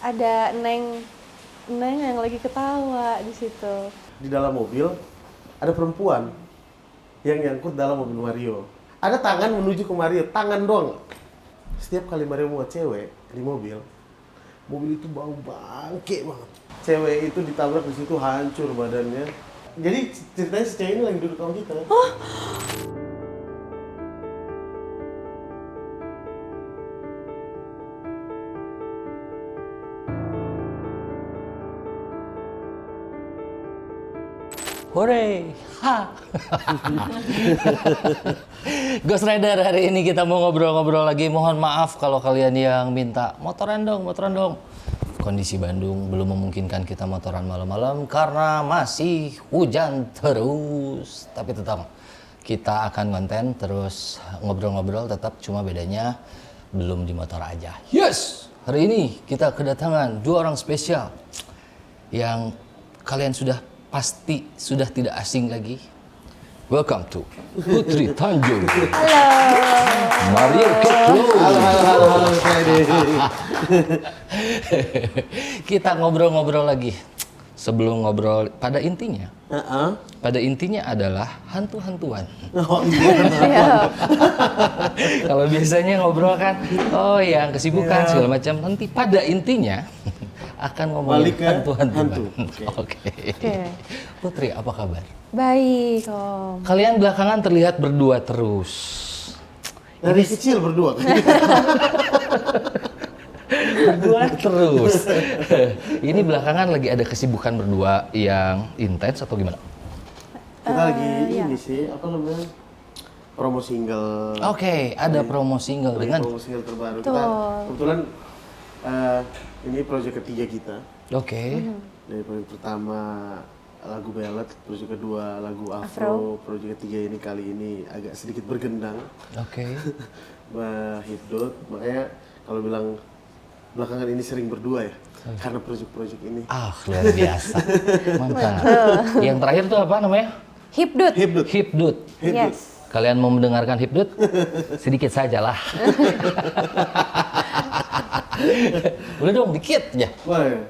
ada Neng yang lagi ketawa di situ. Di dalam mobil ada perempuan yang nyangkut dalam mobil Mario. Ada tangan menuju ke Mario, tangan doang. Setiap kali Mario mau cewek di mobil itu bau bangke banget. Cewek itu ditabrak di situ, hancur badannya. Jadi ceritanya si cewek ini lagi duduk sama kita. Hore! Ha! Ghost Rider, hari ini kita mau ngobrol-ngobrol lagi. Mohon maaf kalau kalian yang minta motoran dong. Kondisi Bandung belum memungkinkan kita motoran malam-malam karena masih hujan terus. Tapi tetap kita akan konten terus ngobrol-ngobrol, tetap cuma bedanya belum di motor aja. Yes! Hari ini kita kedatangan dua orang spesial yang kalian pasti sudah tidak asing lagi. Welcome to Putri Tanjung. Halo. Mario Ketlu. Halo, Kita ngobrol-ngobrol lagi. Sebelum ngobrol, pada intinya adalah hantu-hantuan. Oh iya. Kalau biasanya ngobrol kan, oh yang kesibukan segala macam. Nanti pada intinya akan ngomongin hantu-hantuan. Oke. Putri, apa kabar? Baik, Om. Kalian belakangan terlihat berdua terus. Dari kecil berdua. Berdua terus. Ini belakangan lagi ada kesibukan berdua yang intens atau gimana? Kita lagi ini sih, apa namanya? Promo single. Oke, ada promo single dengan promo single terbaru. Kita kebetulan ini proyek ketiga kita. Oke. Dari proyek pertama lagu ballad, proyek kedua lagu afro, proyek ketiga ini kali ini agak sedikit bergendang. Oke. Hipdot, makanya kalau bilang belakangan ini sering berdua ya, karena proyek-proyek ini. Ah, luar biasa. Mantap. Yang terakhir tuh apa namanya? Hipdut. Yes. Kalian mau mendengarkan Hipdut? Sedikit sajalah. Boleh dong, dikit aja. Boleh.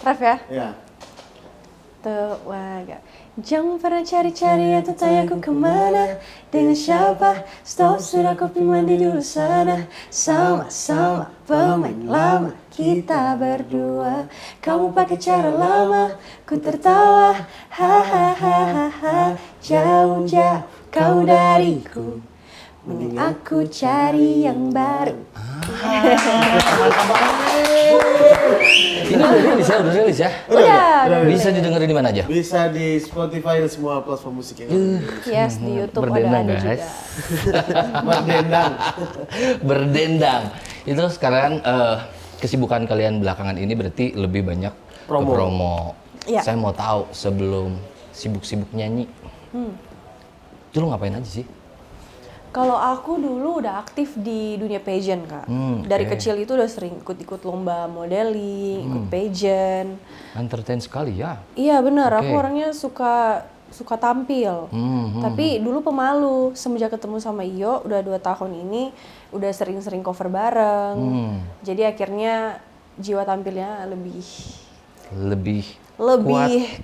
Ref ya? Ya. Waga. Jangan pernah cari-cari atau tanya aku kemana, dengan siapa. Stop, sudah kopi mandi dulu sana. Sama-sama pemain lama kita berdua. Kamu pakai cara lama, ku tertawa. Hahaha. Jauh-jauh kau dariku, mending aku cari yang baru. Ini udah rilis ya? Udah. Bisa didengerin di mana aja? Bisa di Spotify dan semua platform musik yang ada. Yes, di YouTube Berdendang, ada guys. juga. Berdendang. Itu sekarang kesibukan kalian belakangan ini berarti lebih banyak ke promo. Ya. Saya mau tahu sebelum sibuk-sibuk nyanyi, dulu ngapain aja sih? Kalau aku dulu udah aktif di dunia pageant, Kak. Dari kecil itu udah sering ikut-ikut lomba modeling, ikut pageant. Entertain sekali ya. Iya benar, aku orangnya suka tampil. Tapi dulu pemalu. Semenjak ketemu sama Iyo, udah 2 tahun ini, udah sering-sering cover bareng. Jadi akhirnya jiwa tampilnya lebih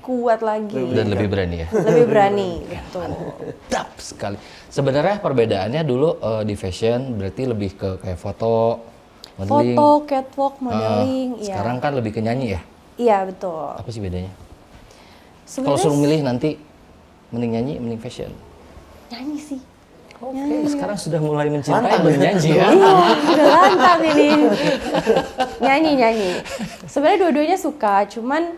kuat lagi. Dan lebih berani ya. Lebih berani, betul. Mantap sekali. Sebenarnya perbedaannya dulu di fashion berarti lebih ke kayak foto, modeling. Foto, catwalk, modeling, iya. Sekarang kan lebih ke nyanyi ya? Iya, betul. Apa sih bedanya? Kalau Sebenarnya suruh milih nanti mending nyanyi, mending fashion. nyanyi sih. Oke, sekarang sudah mulai mencintai bernyanyi ya. Iya, udah lantang ini. Nyanyi. Sebenarnya dua-duanya suka, cuman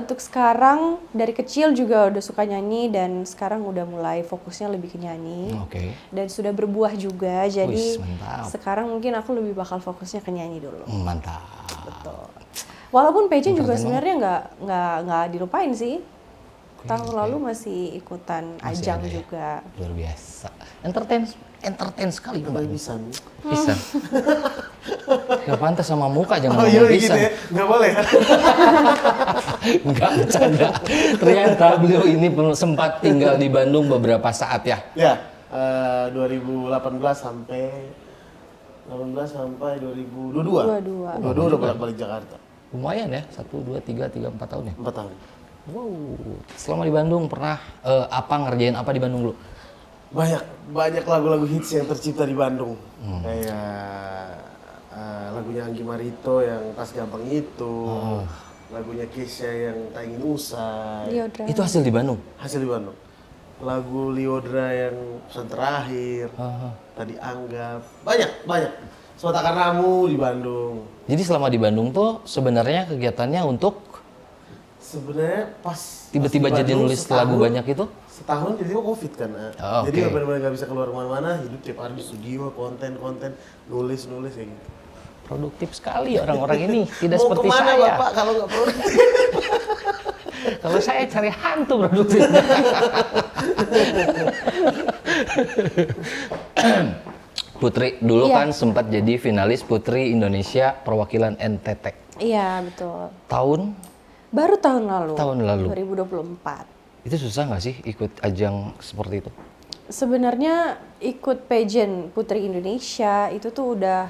untuk sekarang dari kecil juga udah suka nyanyi dan sekarang udah mulai fokusnya lebih ke nyanyi. Oke. Dan sudah berbuah juga, jadi Wis, mantap. sekarang mungkin aku lebih bakal fokusnya ke nyanyi dulu. Mantap. Betul. Walaupun pageant juga sebenarnya nggak dilupain sih. Tahun lalu masih ikutan ajang ada ya? juga. Luar biasa. Entertain sekali Mbak. Bisa. Gak pantas sama muka jangan Oh ngomong iya pisan. gitu ya, nggak boleh ya? Enggak bercanda. Ternyata beliau ini sempat tinggal di Bandung beberapa saat ya. Ya, 2018 sampai 18 sampai 2022. 22. Udah balik Jakarta. Lumayan ya, 1, 2, 3, 4 tahun ya? 4 tahun. Wow, selama di Bandung pernah ngerjain apa di Bandung lu? Banyak lagu-lagu hits yang tercipta di Bandung. Kayak lagunya Anggi Marito yang Tas Gampang itu. Lagunya Kesha yang Tak Ingin Usai. Liodra. Itu hasil di Bandung? Hasil di Bandung. Lagu Liodra yang pesan terakhir. Tadi Anggap. Banyak. Semata Karenamu di Bandung. Jadi selama di Bandung tuh sebenarnya kegiatannya untuk Sebenarnya pas tiba-tiba di jadi Bandung nulis lagu banyak itu? Setahun jadi Covid kan. Oh, Jadi oke. benar-benar nggak bisa keluar kemana-mana, hidup tiap hari di studio, konten, nulis kayak gitu. Produktif sekali orang-orang ini, tidak Mau seperti kemana saya. Bapak kalau nggak produktif? Kalau saya cari hantu produktif. Putri, dulu Iya. kan sempat jadi finalis Putri Indonesia perwakilan NTT. Iya, betul. Tahun Baru tahun lalu. Tahun lalu. 2024. itu susah nggak sih ikut ajang seperti itu? Sebenarnya ikut pageant Putri Indonesia itu tuh udah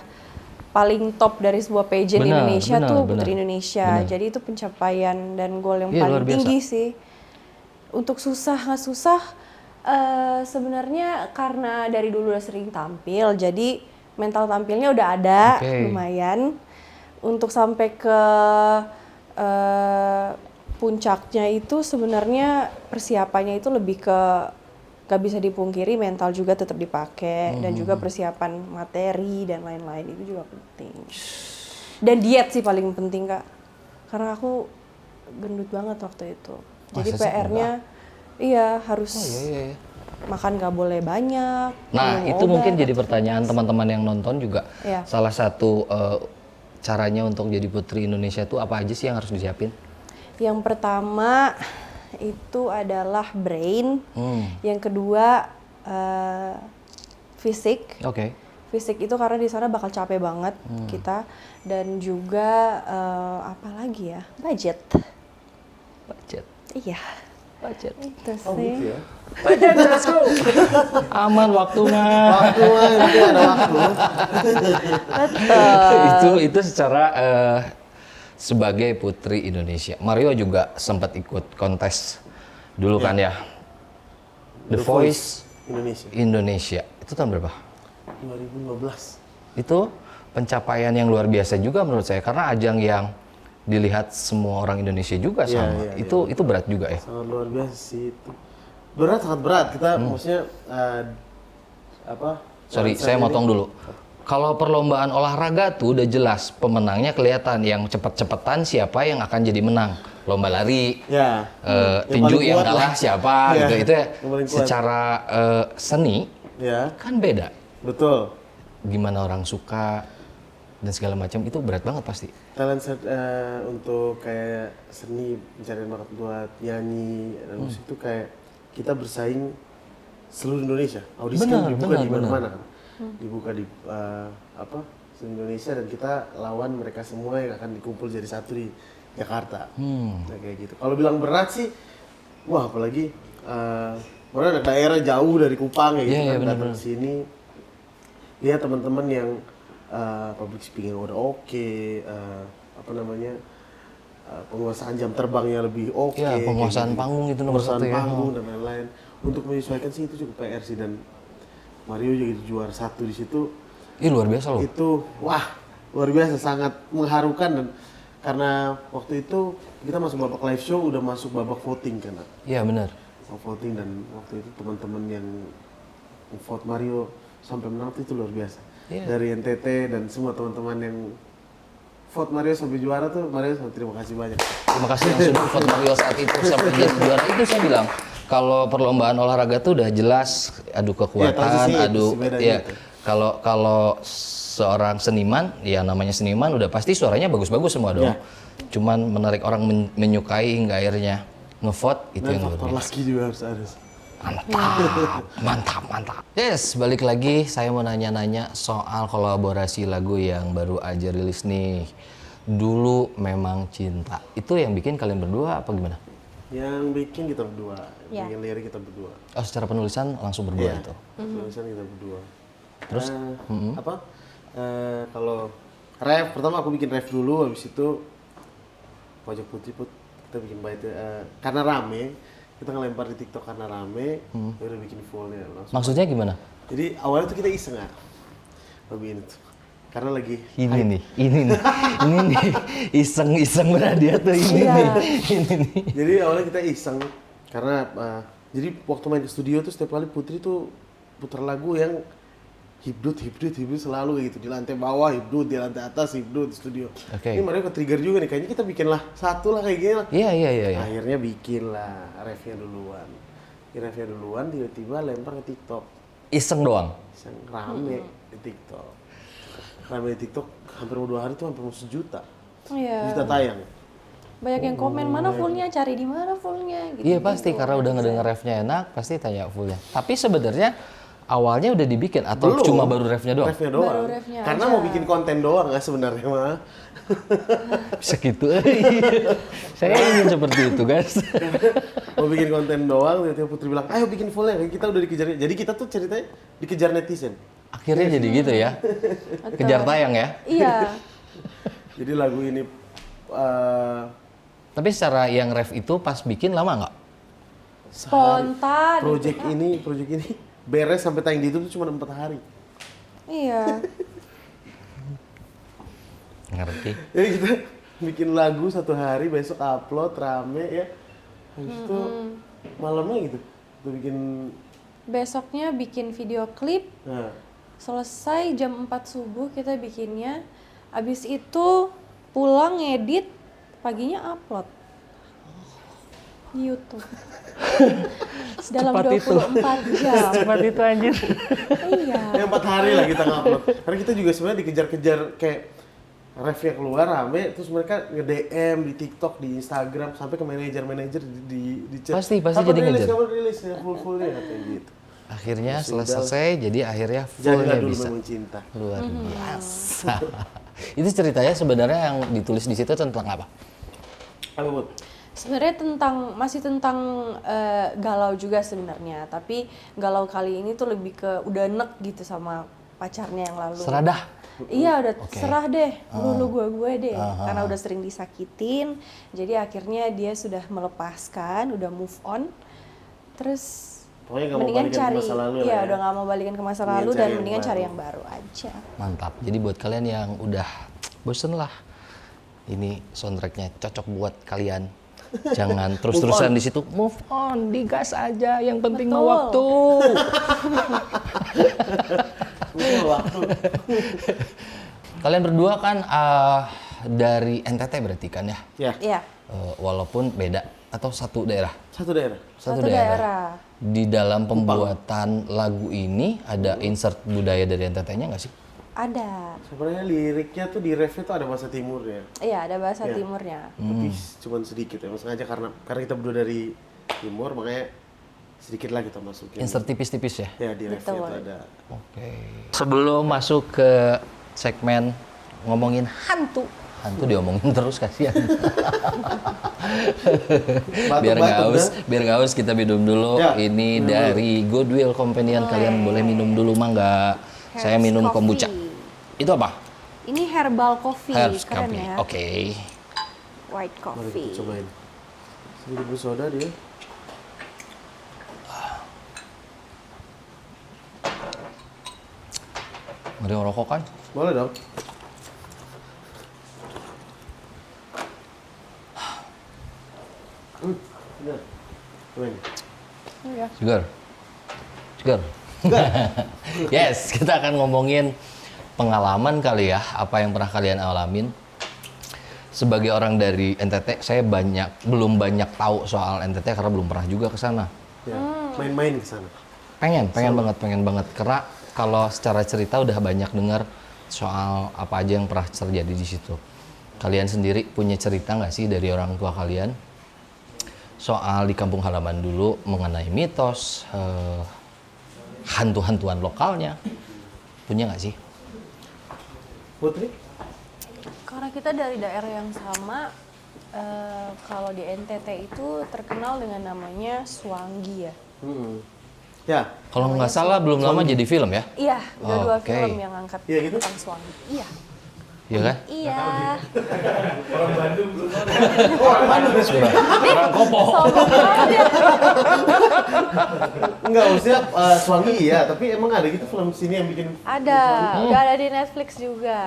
paling top dari sebuah pageant Benar, Indonesia benar, tuh benar. Putri Indonesia. Jadi itu pencapaian dan gol yang Iya, luar paling biasa. tinggi sih. Untuk susah nggak susah, sebenarnya karena dari dulu udah sering tampil, jadi mental tampilnya udah ada, Oke. lumayan. Untuk sampai ke puncaknya itu sebenarnya persiapannya itu lebih ke gak bisa dipungkiri mental juga tetap dipakai dan juga persiapan materi dan lain-lain itu juga penting. Dan diet sih paling penting Kak, karena aku gendut banget waktu itu. Jadi Masa sih? PR-nya iya harus Iya. makan gak boleh banyak. Nah, minum itu obat, mungkin jadi pertanyaan teman-teman yang nonton juga. Iya. Salah satu caranya untuk jadi Putri Indonesia itu apa aja sih yang harus disiapin? Yang pertama itu adalah brain, yang kedua fisik. Oke. Fisik itu karena di sana bakal capek banget kita, dan juga apa lagi ya, budget. Budget. Iya, Budget. itu Oh sih. gitu ya. Aman waktunya. Waktu nanti ada waktu. itu secara sebagai Putri Indonesia. Mario juga sempat ikut kontes dulu kan ya. The Voice Indonesia. Itu tahun berapa? 2015. Itu pencapaian yang luar biasa juga menurut saya karena ajang yang dilihat semua orang Indonesia juga Iya, sama. iya, Itu berat juga ya. Sangat luar biasa sih itu. Sangat berat. Kita maksudnya apa? Sorry, saya motong dulu. Kalau perlombaan olahraga tuh udah jelas pemenangnya kelihatan, yang cepet-cepetan siapa yang akan jadi menang. Lomba lari, Ya. tinju paling yang kuat kalah lah. siapa Iya, gitu. Itu ya yang paling kuat. secara seni Ya, kan beda. betul. Gimana orang suka dan segala macam itu berat banget pasti. Talent untuk kayak seni, pencarian bakat buat nyanyi dan musik itu kayak kita bersaing seluruh Indonesia. Audisi kan Benar, dibuka benar, di benar. mana-mana kan. Dibuka di seluruh Indonesia dan kita lawan mereka semua yang akan dikumpul jadi satu di Jakarta. Nah, kayak gitu. Kalau bilang berat sih, wah apalagi mana ada daerah jauh dari Kupang ya gitu Iya, kan, benar, datang benar. ke sini. Lihat teman-teman yang public speaking udah oke, penguasaan jam terbangnya lebih oke. Iya, penguasaan kayak gitu. panggung itu nomor Penguasaan satu ya. panggung dan lain-lain. Untuk menyesuaikan sih itu cukup PR sih, dan Mario jadi juara 1 di situ. Ih luar biasa loh. Itu wah luar biasa, sangat mengharukan. Dan karena waktu itu kita masuk babak live show, udah masuk babak voting kan. Iya benar. Voting, dan waktu itu teman-teman yang vote Mario sampai menang itu luar biasa. Iya. Dari NTT dan semua teman-teman yang vote Mario sampai juara tuh, Mario terima kasih banyak. Terima kasih yang sudah vote Mario saat itu sampai jadi juara. Itu saya bilang kalau perlombaan olahraga tuh udah jelas adu kekuatan, tahu sih, adu bedanya ya. itu. Kalau seorang seniman, ya namanya seniman udah pasti suaranya bagus-bagus semua dong. Ya. Cuman menarik orang menyukai hingga akhirnya ngevote itu Dan yang luar faktor biasa. laki juga harus ada. Mantap. Yes, balik lagi saya mau nanya-nanya soal kolaborasi lagu yang baru aja rilis nih. Dulu Memang Cinta. Itu yang bikin kalian berdua apa gimana? Yang bikin kita berdua, Ya. bikin lirik kita berdua. Oh, secara penulisan langsung berdua Iya. itu. Tulisan kita berdua. Terus, apa? Kalau ref, pertama aku bikin ref dulu, habis itu pojok putih kita bikin bait karena rame, kita ngelempar di TikTok karena rame, ya udah bikin fullnya langsung. Maksudnya gimana? Jadi awalnya tuh kita iseng ya, lebih ini tuh, karena lagi Ini nih, ini nih, iseng benar dia tuh ini Iya. nih, ini nih. Jadi awalnya kita iseng karena jadi waktu main ke studio tuh setiap kali Putri tuh putar lagu yang hibdut selalu kayak gitu, di lantai bawah hibdut, di lantai atas hibdut di studio. Oke. Ini mereka ke-trigger juga nih, kayaknya kita bikin lah satu lah kayak gini lah. Iya. Akhirnya bikin lah refnya duluan. Refnya duluan tiba-tiba lempar ke TikTok. Iseng doang. Iseng rame di TikTok. Rame di TikTok hampir 2 hari tuh hampir 1 juta. Iya. Juta tayang. Banyak yang komen mana fullnya, cari di mana fullnya. Gitu. Iya pasti karena udah ngedenger refnya enak, pasti tanya fullnya. Tapi sebenarnya awalnya udah dibikin atau Belum. cuma baru refnya doang? Refnya doang. Baru refnya Karena aja. mau bikin konten doang nggak sebenarnya mah. Bisa gitu. Saya ingin seperti itu guys. Mau bikin konten doang, tiba-tiba Putri bilang, ayo bikin fullnya. Kita udah dikejar. Jadi kita tuh ceritanya dikejar netizen. Akhirnya jadi gitu ya. Kejar tayang ya. Iya. Jadi lagu ini Tapi secara yang ref itu pas bikin lama nggak? Spontan. project ini beres sampai tayang di YouTube tuh cuma 4 hari. Iya. Ngerti. Jadi kita bikin lagu 1 hari, besok upload rame ya. Habis itu malamnya gitu. Kita bikin Besoknya bikin video klip. nah, Selesai jam 4 subuh kita bikinnya. Abis itu pulang ngedit, paginya upload di YouTube. Dalam Secepat itu. 24 jam. Cepat itu anjir. Iya. ya 4 hari lah kita ngupload. Karena kita juga sebenarnya dikejar-kejar kayak refnya keluar rame, terus mereka nge-DM di TikTok, di Instagram, sampai ke manajer-manajer di chat. Pasti Kapan jadi ngejar. Kapan rilis ya full-fullnya katanya gitu. Akhirnya Sudah. selesai, jadi akhirnya Jadilah fullnya dulu bisa. memang cinta. Luar biasa. Itu ceritanya sebenarnya yang ditulis di situ tentang apa? Apa Bud? Sebenarnya masih tentang galau juga sebenarnya, tapi galau kali ini tuh lebih ke udah enek gitu sama pacarnya yang lalu. Seradah. Iya udah Oke. serah deh, lu gue deh, karena udah sering disakitin, jadi akhirnya dia sudah melepaskan, udah move on, terus Pokoknya nggak mau mendingan balikan ke cari, masa lalu lah iya ya. udah nggak mau balikan ke masa Mendingan lalu cari dan yang mendingan baru. cari yang baru aja. Mantap. Jadi buat kalian yang udah bosen lah, ini soundtracknya cocok buat kalian. Jangan terus-terusan di situ. Move on, digas aja. Yang penting mah Betul. waktu. Waktu. Kalian berdua kan dari NTT berarti kan ya? Ya, Iya. Walaupun beda atau satu daerah. satu daerah. Satu daerah. Di dalam pembuatan lagu ini ada insert budaya dari NTT-nya nggak sih? Ada, Sebenarnya liriknya tuh di refnya tuh ada bahasa timurnya. iya ada bahasa Iya. timurnya. Tapi cuman sedikit ya, sengaja karena kita berdua dari timur, makanya sedikit lah kita masukin. Insert tipis-tipis ya? Ya di refnya Betul. tuh ada. Oke. Sebelum masuk ke segmen ngomongin hantu diomongin terus kasihan. biar nggak haus, kita minum dulu. Ya, Ini minum dari Goodwill Companion. Kalian boleh minum dulu mah nggak? Saya Herbs minum Coffee. kombucha. Itu apa? Ini herbal coffee, Herbs keren Coffee. ya. Oke. White Mari coffee. kita cobain. Sedikit bersoda dia. Mari ngerokok kan? Boleh dong. Bener. Cobain. Iya. Sugar. Yes, kita akan ngomongin pengalaman kali ya, apa yang pernah kalian alamin. Sebagai orang dari NTT, saya belum banyak tahu soal NTT karena belum pernah juga ke sana. Ya, main-main ke sana. Pengen banget. Karena kalau secara cerita udah banyak dengar soal apa aja yang pernah terjadi di situ. Kalian sendiri punya cerita nggak sih dari orang tua kalian soal di kampung halaman dulu mengenai mitos, hantu-hantuan lokalnya? Punya nggak sih? Putri? Karena kita dari daerah yang sama, kalau di NTT itu terkenal dengan namanya Swangi ya. Ya, Kalau nggak salah belum lama jadi film ya? Iya, udah Oh, 2 oke. film yang angkat Iya gitu? tentang Suwangi. Iya. Iya kan? Iya. orang Bandung belum orang Bandung Orang kopo. Sombong banget ya. enggak maksudnya Suwangi iya, tapi emang ada gitu film sini yang bikin Ada, udah ada di Netflix juga.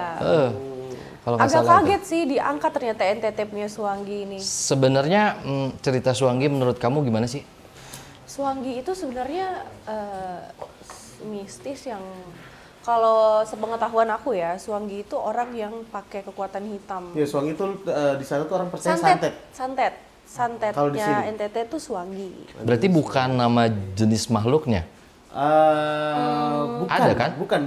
Kalau nggak Agak salah. kaget sih diangkat ternyata NTT punya Suwangi ini. Sebenarnya cerita Suwangi menurut kamu gimana sih? Suwangi itu sebenarnya mistis yang kalau sepengetahuan aku ya, Suwangi itu orang yang pakai kekuatan hitam. ya Suwangi itu di sana tuh orang percaya santet. Kalau di Santetnya sini? NTT itu Suwangi. Berarti bukan nama jenis makhluknya? Bukan, Ada kan? Bukan.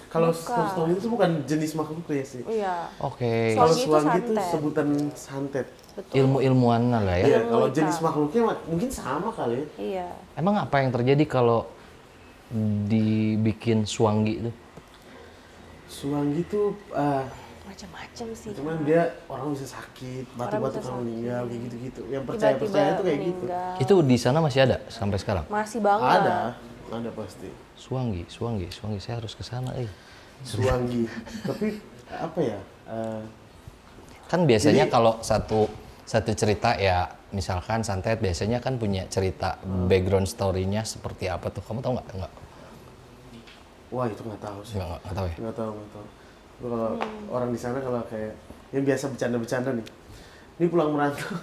Kalau Bukan. Suwangi itu bukan jenis makhluk ya sih. Iya. Oke. Kalau Suwangi itu Suwangi itu santet. sebutan santet. Betul. Ilmu-ilmuwan lah ya. Iya, kalau hitam. jenis makhluknya mungkin sama kali ya. Iya. Emang apa yang terjadi kalau dibikin Suwangi itu? Suwangi itu Macam-macam sih. cuman dia orang bisa sakit, batu-batu bisa kalau sakit. meninggal kayak gitu-gitu. Yang Tiba-tiba percaya itu kayak gitu. meninggal. Itu di sana masih ada sampai sekarang? Masih banget. Ada pasti. Suwangi. Saya harus ke sana, Suwangi. Tapi apa ya? Kan biasanya Jadi- kalau satu cerita ya, misalkan santet biasanya kan punya cerita background story-nya seperti apa tuh. Kamu tahu nggak? Nggak. Wah itu nggak tahu sih. Nggak tahu ya. Nggak tahu. Lu kalau orang di sana kalau kayak yang biasa bercanda-bercanda nih, ini pulang merantau.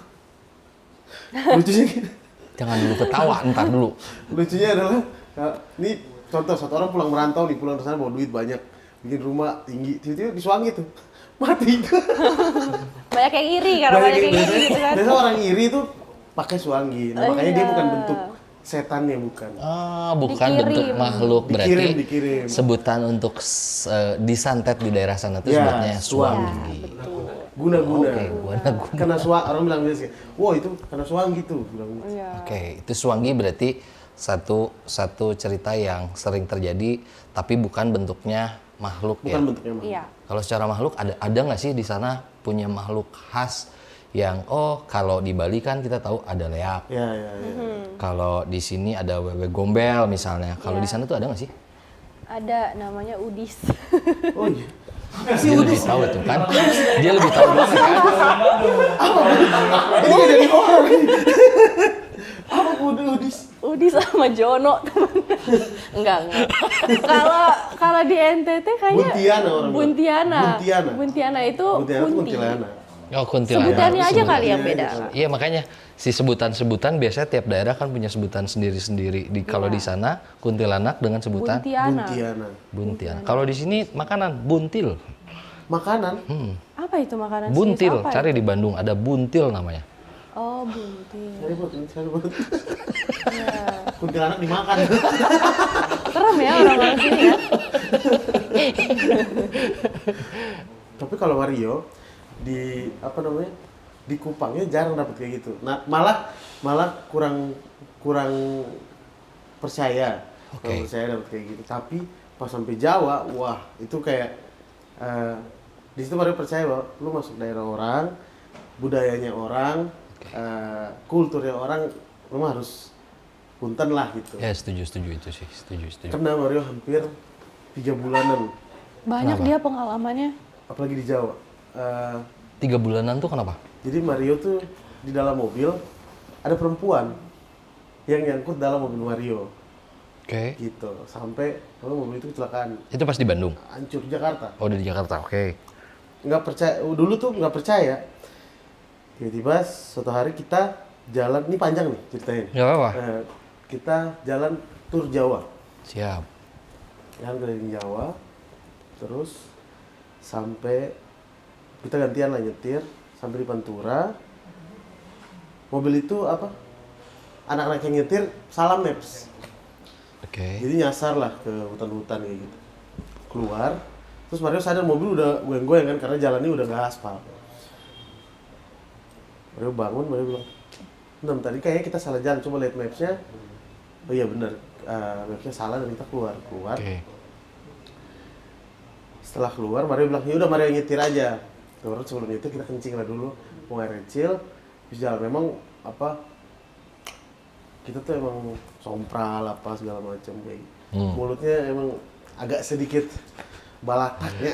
Lucunya gini. Jangan dulu ketawa, ntar dulu. Lucunya adalah, ini contoh satu orang pulang merantau nih, pulang ke sana bawa duit banyak, bikin rumah tinggi, tiba-tiba di Suwangi tuh mati. Banyak yang iri karena banyak yang iri gitu kan. Biasanya orang iri tuh pakai Suwangi, nah, makanya dia Iya. bukan bentuk setannya bukan. Bukan Dikirim. bentuk makhluk, berarti Dikirim. sebutan untuk disantet di daerah sana tuh Ya, sebutnya Suwangi. Suwangi. Guna-guna. Oke, guna-guna. Karena orang bilang biasa, wah itu karena Suwangi tuh, bilang gitu. Iya. Oke, itu Suwangi berarti satu cerita yang sering terjadi, tapi bukan bentuknya makhluk Bukan ya. bentuknya mah. Iya. Kalau secara makhluk ada nggak sih di sana punya makhluk khas yang kalau di Bali kan kita tahu ada leak. Ya. Kalau di sini ada wewe gombel misalnya. Kalau Iya. di sana tuh ada nggak sih? Ada namanya Udis. Oh iya. Dia lebih tahu itu kan. Dia lebih tahu banget kan. Ini nggak jadi horor nih. Apa udis? Udis sama Jono temennya. Enggak. Kalau di NTT kayaknya Buntiana orang bilang. Buntiana. Buntiana. Buntiana itu Buntiana itu kunti. kuntilanak. Oh, kuntilanak. Sebutannya aja kali yang Sebutannya beda. aja. Iya, makanya si sebutan-sebutan biasanya tiap daerah kan punya sebutan sendiri-sendiri. Kalau di sana kuntilanak dengan sebutan Buntiana. Buntiana. buntil. Kalau di sini makanan buntil. Makanan? Apa itu makanan Buntil, Swiss? Apa cari itu? di Bandung ada buntil namanya. Oh, buntil. Cari buat. Iya. Kuntilanak dimakan. Serem ya orang-orang sini ya. Tapi kalau Wario di apa namanya? Di Kupangnya jarang dapat kayak gitu. Nah, malah kurang percaya. Oke. Kurang percaya dapat kayak gitu. Tapi pas sampai Jawa, wah, itu kayak di situ baru percaya bahwa lu masuk daerah orang, budayanya orang, kulturnya orang, lu mah harus punten lah gitu. Ya, setuju itu sih. Setuju. Karena Mario hampir 3 bulanan, Banyak Kenapa? dia pengalamannya. apalagi di Jawa. 3 bulanan tuh kenapa? Jadi Mario tuh di dalam mobil ada perempuan yang nyangkut dalam mobil Mario, Oke. gitu. Sampai mobil itu kecelakaan, Itu pas di Bandung. hancur di Jakarta. Oh, di Jakarta. Oke. Nggak percaya, dulu tuh nggak percaya. Tiba-tiba suatu hari kita jalan, ini panjang nih ceritanya. Nggak apa-apa. Kita jalan tur Jawa. Siap. Yang keliling Jawa, terus sampai kita gantian lah nyetir sampai di Pantura. Mobil itu apa? Anak-anak yang nyetir salah maps, Oke. jadi nyasar lah ke hutan-hutan kayak gitu. Keluar, terus Mario sadar mobil udah goyang-goyang kan karena jalannya udah nggak aspal. Mario bangun, Mario bilang, "Nam, tadi kayaknya kita salah jalan, coba lihat mapsnya." Oh iya benar, mapsnya salah dan kita keluar. Oke. Setelah keluar, Mario bilang, ya udah Mario nyetir aja. Terus sebelum nyetir kita kencing lah dulu, buang air kecil, bisa jalan. Memang apa? kita tuh emang sompral apa segala macam kayak gitu. Mulutnya emang agak sedikit balataknya.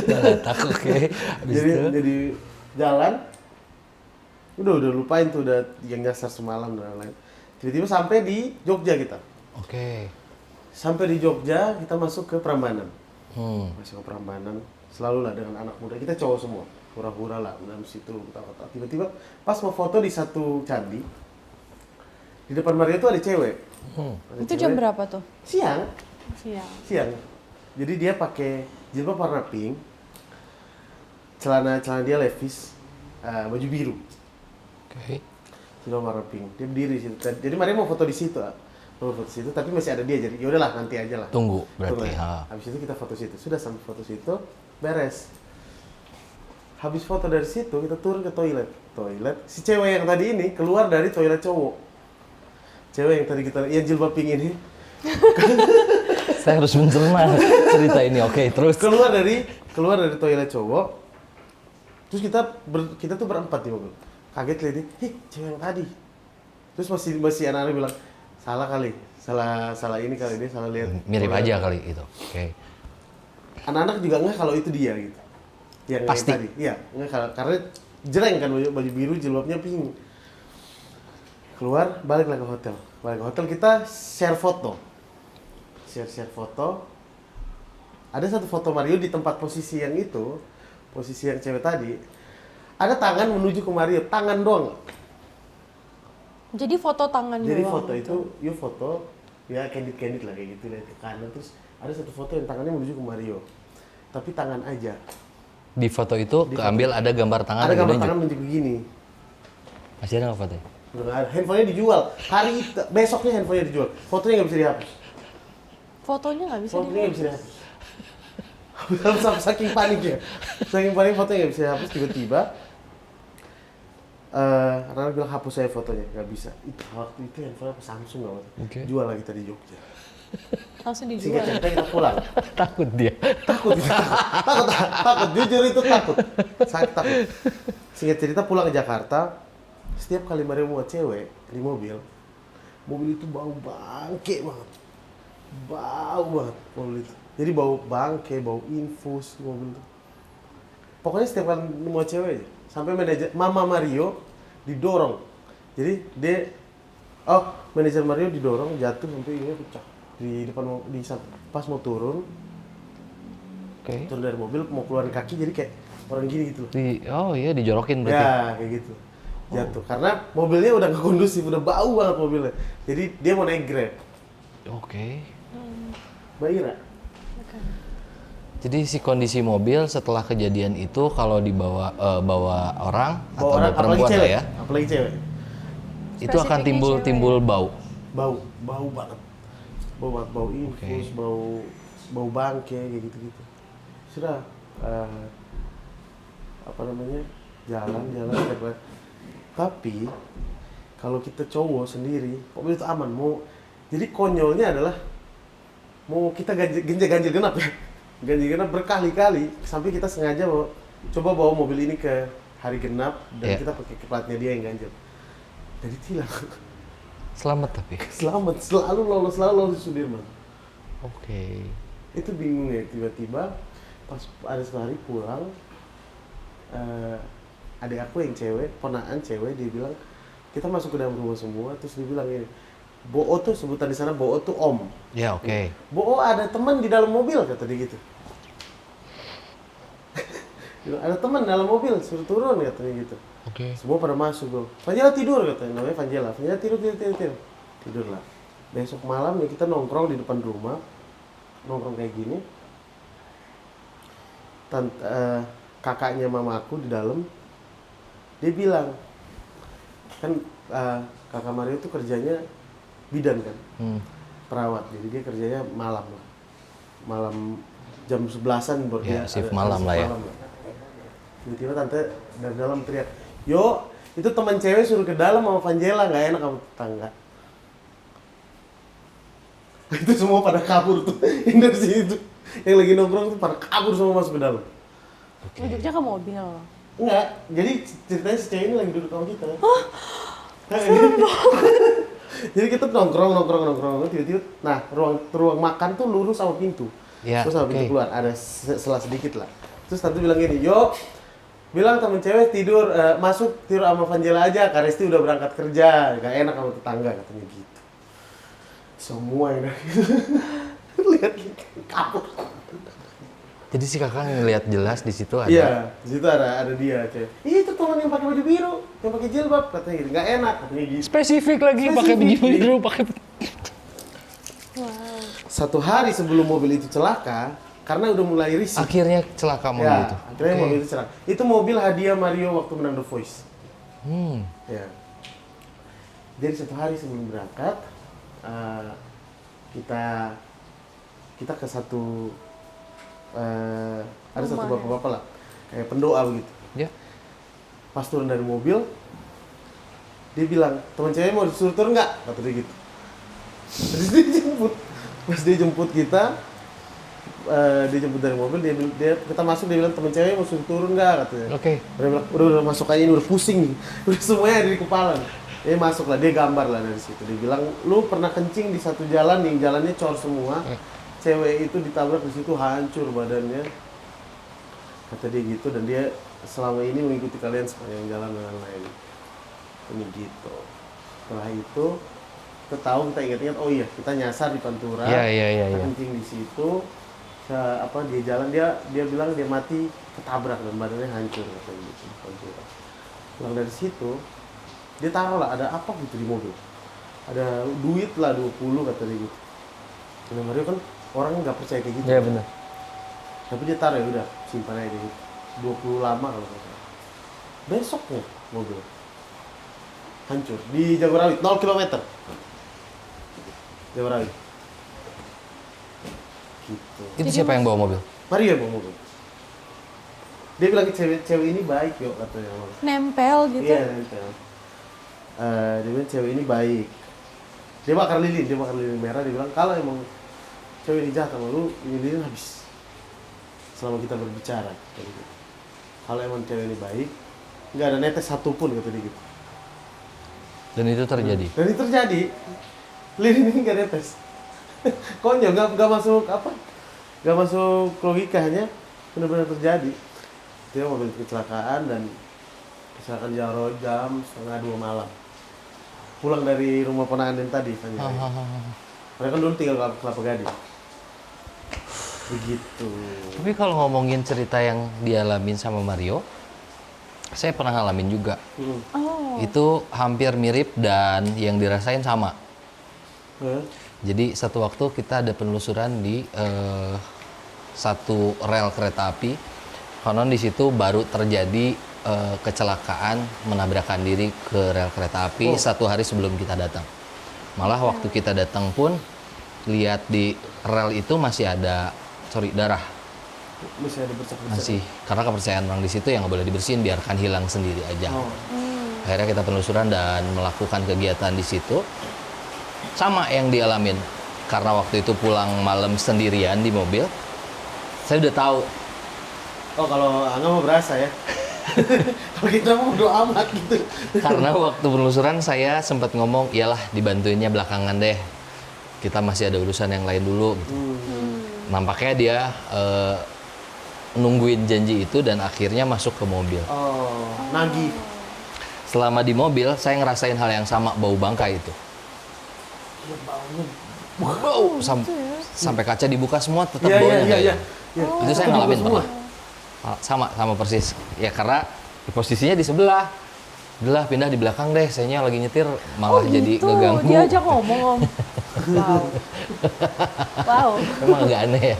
Balatak, oke. Habis itu? jadi jalan udah lupain tuh udah yang nyasar semalam dan lain-lain. Tiba-tiba sampai di Jogja kita. Oke. Sampai di Jogja kita masuk ke Prambanan. Hmm. Masuk ke Prambanan, selalu lah dengan anak muda, kita cowok semua, hura-hura lah dalam situ, kata-kata. Tiba-tiba pas mau foto di satu candi, di depan Mario tuh ada cewek. Ada Itu cewek. jam berapa tuh? Siang, Siang. Jadi dia pakai jilbab warna pink, celana dia Levi's, baju biru, Oke. jilbab warna pink. Dia berdiri di situ. Jadi Mario mau foto di situ, mau foto di situ, tapi masih ada dia. Jadi ya udahlah nanti aja lah. Tunggu berarti. Tunggu. Ha. Habis itu kita foto situ. Sudah sampai foto situ, beres. Habis foto dari situ, kita turun ke toilet. Si cewek yang tadi ini keluar dari toilet cowok. Cewek yang tadi kita, yang jilbab pink ini, Saya harus mencerna cerita ini. Oke, terus. keluar dari toilet cowok. Terus kita tuh berempat di mobil. Kaget lihat dia, cewek yang tadi. Terus masih anak-anak bilang, salah kali, salah ini kali, dia salah lihat. Mirip aja kali itu. Oke. Anak-anak juga nggak kalau itu dia gitu. Yang Pasti. tadi. Iya, nggak karena jereng kan baju biru, jilbabnya pink. Keluar, baliklah ke hotel. Balik ke hotel kita share foto. Share foto. Ada satu foto Mario di tempat posisi yang itu, posisi yang cewek tadi. Ada tangan menuju ke Mario, tangan doang. Jadi foto tangan Jadi doang foto gitu. itu, foto, ya candid lah kayak gitu, lihat ke kanan. Terus ada satu foto yang tangannya menuju ke Mario. Tapi tangan aja. Di foto itu keambil ada gambar tangan Ada yang gambar menunjuk. tangan menunjuk begini. Masih ada nggak fotonya? Udah nggak ada. Handphonenya dijual. Besoknya handphonenya dijual. Fotonya nggak bisa dihapus. Fotonya nggak bisa Fotonya nggak bisa dihapus. Saking paniknya. Saking panik fotonya nggak bisa dihapus. Tiba-tiba anak-anak bilang hapus saya fotonya. Nggak bisa. Waktu itu handphone apa Samsung nggak apa. Oke. Jual lagi tadi Jogja. langsung Singkat dijual. cerita kita pulang. Takut dia. Takut. Jujur itu takut. Saya takut. Singkat cerita pulang ke Jakarta. Setiap kali Mario mau cewek di mobil itu bau bangke banget. Bau banget mobil itu. Jadi bau bangke, bau infus di mobil itu. Pokoknya setiap kali mau cewek aja. Sampai Mama Mario didorong. Jadi manajer Mario didorong jatuh sampai ini pecah di depan pas mau turun Oke. turun dari mobil mau keluarin kaki jadi kayak orang gini gitu loh. Oh iya, dijorokin berarti. Ya kayak gitu jatuh karena mobilnya udah nggak kondusif, udah bau banget mobilnya. Jadi dia mau naik Grab. Oke. Mbak Ira, Jadi si kondisi mobil setelah kejadian itu kalau dibawa bawa orang atau bawa orang bawa perempuan lah ya, apalagi cewek, itu akan Spesifiknya timbul bau. bau banget, bau infus, bau bangke kayak gitu. Sudah jalan step. Tapi kalau kita cowok sendiri mobil itu aman. Jadi konyolnya adalah mau kita ganjil genap ya, ganjil genap berkali-kali sampai kita sengaja coba bawa mobil ini ke hari genap dan kita pakai platnya dia yang ganjil. Jadi tilang. Selamat tapi. Selamat, selalu lolos di Sudirman. Oke. Itu bingung ya, tiba-tiba pas ada sekali pulang, adik aku yang cewek, ponaan cewek, dia bilang kita masuk ke dalam rumah semua, terus dia bilang ini, Bo'o tuh sebutan di sana, Bo'o tuh om. Ya oke. Bo'o ada teman di dalam mobil, kata dia gitu. Ada teman dalam mobil, suruh turun katanya gitu. Oke. Semua pada masuk bro. Vanjela tidur katanya, namanya Vanjela. Vanjela tidur. Tidur lah. Besok malam ya kita nongkrong di depan rumah. Nongkrong kayak gini. Kakaknya mama aku di dalam. Dia bilang, kan kakak Mario itu kerjanya bidan kan. Perawat. Jadi dia kerjanya malam lah. Malam jam 11-an baru Ya, dia shift ada malam lah ya. Tiba-tiba tante dari dalam teriak, "Yo, itu teman cewek suruh ke dalam sama Vanjela, nggak enak kamu tetangga." Itu semua pada kabur tuh, yang dari situ, yang lagi nongkrong tuh pada kabur semua masuk ke dalam. Duduknya ke mobil. Enggak, jadi ceritanya si cewek ini lagi duduk sama kita. Jadi kita nongkrong, tiba-tiba, nah ruang makan tuh lurus sama pintu. Ya, Terus sama oke. pintu keluar, ada selah sedikit lah. Terus tante bilang gini, yuk, bilang temen cewek tidur, masuk tidur sama Vanjela aja, Kak Resti udah berangkat kerja, gak enak sama tetangga, katanya gitu. Semua yang dari lihat kapur. Jadi si kakak ngeliat jelas di situ ada. Iya, di situ ada dia, cewek. Ih, itu teman yang pakai baju biru, yang pakai jilbab, katanya gitu. Gak enak, katanya gitu. Spesifik lagi pakai baju Spesifik. biru, pakai. Satu hari sebelum mobil itu celaka, karena udah mulai risih. Akhirnya celaka mobil Ya, itu. akhirnya Oke. mobil itu celaka. Itu mobil hadiah Mario waktu menang The Voice. Ya. Jadi satu hari sebelum berangkat, kita ke satu ada satu bapak-bapak lah, kayak pendoa begitu. Ya. Pas turun dari mobil, dia bilang, teman cewek mau disuruh turun nggak? Kata dia gitu. Terus dia jemput. Pas dia jemput kita, dia jemput dari mobil, kita masuk, dia bilang, teman cewek mau suruh turun nggak? Katanya. Oke. Dia bilang, udah masuk aja, ini udah pusing nih. Udah semuanya ada di kepala. Dia masuk lah, dia gambar lah dari situ. Dia bilang, lu pernah kencing di satu jalan, yang jalannya cor semua. Cewek itu ditabrak di situ, hancur badannya. Kata dia gitu, dan dia selama ini mengikuti kalian sepanjang jalan dan lain-lain. Ini gitu. Setelah itu, kita tahu, kita ingat-ingat, oh iya, kita nyasar di Pantura. Iya. Kita kencing di situ. Dia jalan, dia bilang dia mati ketabrak dan badannya hancur katanya gitu di Pantura. Pulang dari situ, dia taruh lah ada apa gitu di mobil. Ada duit lah 20 kata dia gitu. Nah Mario kan orang nggak percaya kayak gitu. Iya benar. Tapi dia taruh, ya udah simpan aja gitu. 20 lama kalau nggak salah. Besoknya mobil hancur di Jagorawit 0 km. Jagorawit. Gitu. Itu siapa yang bawa mobil? Mario yang bawa mobil. Dia bilang cewek ini baik yuk katanya. Nempel gitu. Iya nempel. Dia bilang cewek ini baik. Dia bakar lilin merah. Dia bilang kalau emang cewek ini jahat sama lu, ini lilin habis. Selama kita berbicara. Kayak gitu. Kalau emang cewek ini baik, nggak ada netes satupun kata dia gitu. Dan itu terjadi. Dan itu terjadi. Lilin ini nggak netes. Konyol, nggak masuk apa? Nggak masuk logikanya. Benar-benar terjadi. Dia mobil kecelakaan dan kecelakaan jam 1:30 malam. Pulang dari rumah ponakan tadi kan. Mereka dulu tinggal di Kelapa Gading. Begitu. Tapi kalau ngomongin cerita yang dialamin sama Mario, saya pernah ngalamin juga. Oh. Itu hampir mirip dan yang dirasain sama. Jadi satu waktu kita ada penelusuran di satu rel kereta api. Konon di situ baru terjadi kecelakaan menabrakkan diri ke rel kereta api satu hari sebelum kita datang. Malah waktu kita datang pun lihat di rel itu masih ada darah. Masih ada bercak-bercak. Masih, karena kepercayaan orang di situ yang nggak boleh dibersihin, biarkan hilang sendiri aja. Akhirnya kita penelusuran dan melakukan kegiatan di situ. Sama yang dialamin, karena waktu itu pulang malam sendirian di mobil, saya udah tahu. Oh kalau Angga mau berasa ya. Kalau kita mau doa amat gitu. Karena waktu penelusuran saya sempat ngomong, iyalah dibantuinnya belakangan deh. Kita masih ada urusan yang lain dulu. Gitu. Nampaknya dia nungguin janji itu dan akhirnya masuk ke mobil. Oh, nagih. Selama di mobil, saya ngerasain hal yang sama, bau bangkai itu. Bau sampai kaca dibuka semua tetap baunya. Iya. Itu saya ngalamin pernah. Sama persis. Ya karena posisinya di sebelah. Udahlah pindah di belakang deh, sayanya lagi nyetir malah jadi gitu. ngeganggu. Diajak ngomong. Wow. Emang agak aneh ya.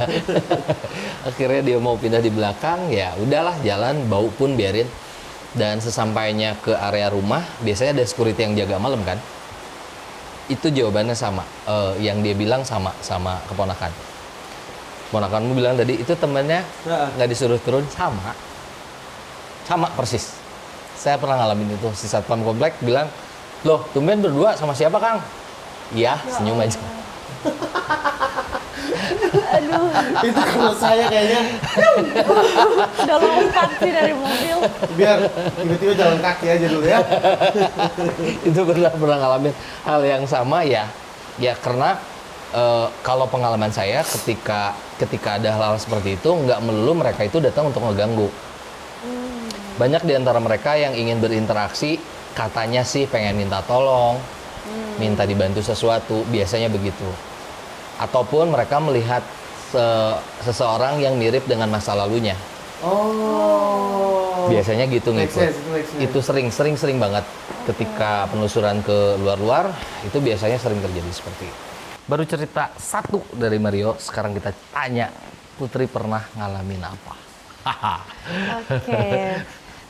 Akhirnya dia mau pindah di belakang, ya udahlah jalan, bau pun biarin. Dan sesampainya ke area rumah, biasanya ada security yang jaga malam kan. Itu jawabannya sama. Yang dia bilang sama keponakan. Keponakanmu bilang tadi, itu temennya nggak disuruh turun, sama persis. Saya pernah ngalamin itu. Si satpam komplek bilang, loh tumben berdua sama siapa Kang? Iya, senyum aja. Aduh, Itu kalau saya kayaknya udah lompat sih dari mobil. biar tiba-tiba jalan kaki aja dulu ya. Itu pernah ngalamin hal yang sama ya. Ya karena kalau pengalaman saya ketika ada hal-hal seperti itu nggak melulu mereka itu datang untuk ngeganggu. Banyak di antara mereka yang ingin berinteraksi, katanya sih pengen minta tolong, minta dibantu sesuatu, biasanya begitu. Ataupun mereka melihat seseorang yang mirip dengan masa lalunya. Oh. Biasanya gitu Make ngikut. sense, make sense. Itu sering banget ketika penelusuran ke luar-luar, itu biasanya sering terjadi seperti itu. Baru cerita satu dari Mario, sekarang kita tanya, Putri pernah ngalamin apa? Oke,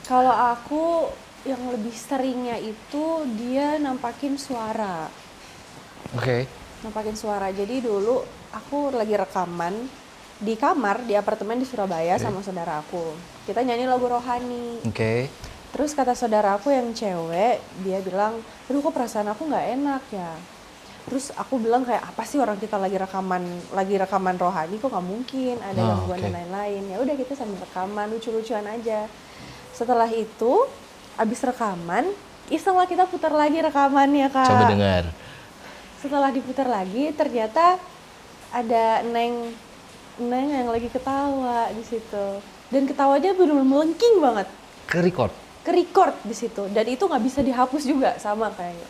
kalau aku yang lebih seringnya itu dia nampakin suara. Oke. Nampakin suara. Jadi dulu aku lagi rekaman di kamar di apartemen di Surabaya sama saudara aku. Kita nyanyi lagu rohani. Oke. Terus kata saudara aku yang cewek, dia bilang, aduh kok perasaan aku nggak enak ya. Terus aku bilang kayak apa sih orang kita lagi rekaman rohani kok nggak mungkin ada gangguan dan lain-lain. Ya udah kita sambil rekaman lucu-lucuan aja. Setelah itu abis rekaman, iseng lah kita putar lagi rekamannya Kak. Coba dengar. Setelah diputar lagi ternyata ada Neng yang lagi ketawa di situ. Dan ketawanya benar-benar melengking banget. Ke-record di situ. Dan itu nggak bisa dihapus juga sama kayaknya.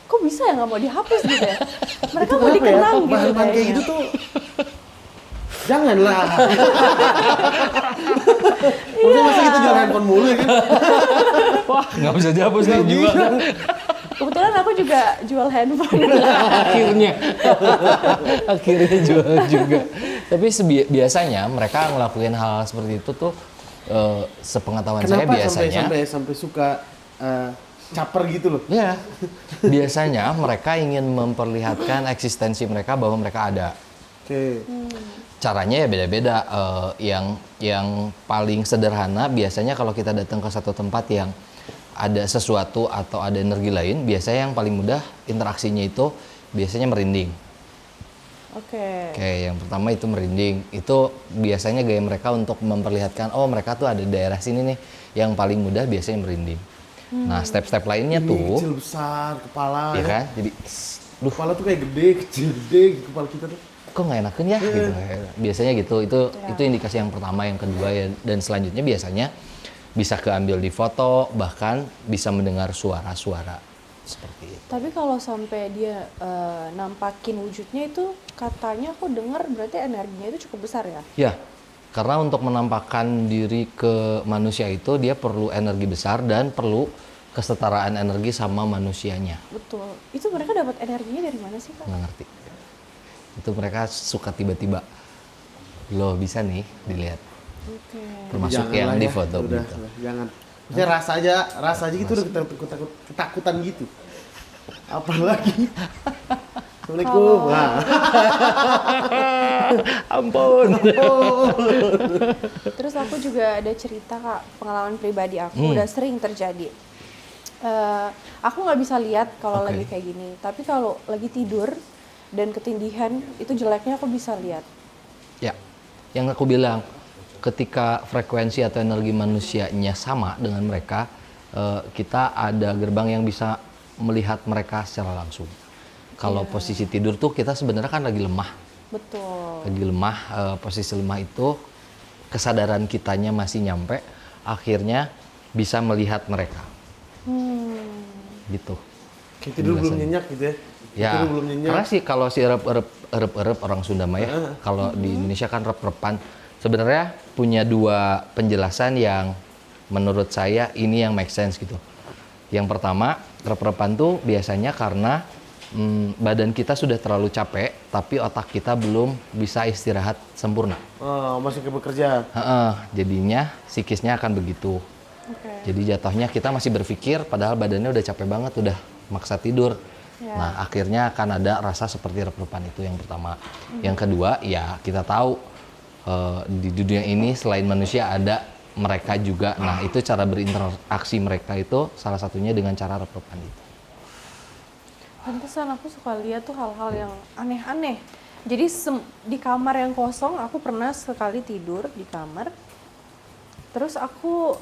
Kok bisa ya nggak mau dihapus gitu ya? Mereka mau dikenang gitu Bahan-bahan kayak kayaknya. gitu tuh janganlah. Maksudnya masa kita jual handphone mulu ya kan? Wah, nggak bisa dihapus nih jual. Kebetulan aku juga jual handphone. Akhirnya jual juga. Tapi biasanya mereka ngelakuin hal seperti itu tuh sepengetahuan saya Kenapa biasanya. sampai suka caper gitu loh? Ya, biasanya mereka ingin memperlihatkan eksistensi mereka bahwa mereka ada. Oke. Caranya ya beda-beda. Yang paling sederhana biasanya kalau kita datang ke satu tempat yang ada sesuatu atau ada energi lain, biasanya yang paling mudah interaksinya itu biasanya merinding. Oke. Oke, yang pertama itu merinding. Itu biasanya gaya mereka untuk memperlihatkan, oh mereka tuh ada di daerah sini nih. Yang paling mudah biasanya merinding. Nah, step-step lainnya Ini tuh, kecil besar kepala ya kan? Jadi, Kepala tuh kayak gede, kecil, gede kepala kita tuh. kok nggak enakan ya? Gitu. Biasanya gitu. Itu indikasi yang pertama, yang kedua ya. Dan selanjutnya biasanya bisa keambil di foto, bahkan bisa mendengar suara-suara seperti itu. Tapi kalau sampai dia nampakin wujudnya itu katanya aku dengar berarti energinya itu cukup besar ya? Ya, karena untuk menampakkan diri ke manusia itu dia perlu energi besar dan perlu kesetaraan energi sama manusianya. Betul. Itu mereka dapat energinya dari mana sih Kak? Nggak ngerti. Itu mereka suka tiba-tiba, loh bisa nih dilihat. Oke. Termasuk Jangan yang lah di ya, foto udah, gitu. jangan. Maksudnya rasa aja gitu udah ketakutan gitu. Apalagi. Assalamualaikum. Wah. Ampun. Terus aku juga ada cerita Kak, pengalaman pribadi aku udah sering terjadi. Aku nggak bisa lihat kalau lagi kayak gini, tapi kalau lagi tidur dan ketindihan itu jeleknya aku bisa lihat. Ya, yang aku bilang, ketika frekuensi atau energi manusianya sama dengan mereka, kita ada gerbang yang bisa melihat mereka secara langsung. Kalau posisi tidur tuh kita sebenarnya kan lagi lemah. Betul. Lagi lemah, posisi lemah itu kesadaran kitanya masih nyampe, akhirnya bisa melihat mereka. Gitu. Kayak tidur belum nyenyak gitu ya. Ya, Tidur belum nyenyak. karena sih kalau si erep orang Sunda mah ya, kalau di Indonesia kan rep-repan, sebenarnya punya dua penjelasan yang menurut saya ini yang make sense gitu. Yang pertama, rep-repan tuh biasanya karena badan kita sudah terlalu capek, tapi otak kita belum bisa istirahat sempurna. Oh, masih bekerja. Jadinya psikisnya akan begitu. Oke. Jadi jatuhnya kita masih berpikir, padahal badannya udah capek banget, udah maksa tidur. Ya. Nah, akhirnya akan ada rasa seperti rep-repan itu yang pertama. Yang kedua, ya kita tahu di dunia ini selain manusia ada mereka juga. Nah, itu cara berinteraksi mereka itu salah satunya dengan cara rep-repan itu. Pantesan aku suka lihat tuh hal-hal yang aneh-aneh. Jadi di kamar yang kosong aku pernah sekali tidur di kamar. Terus aku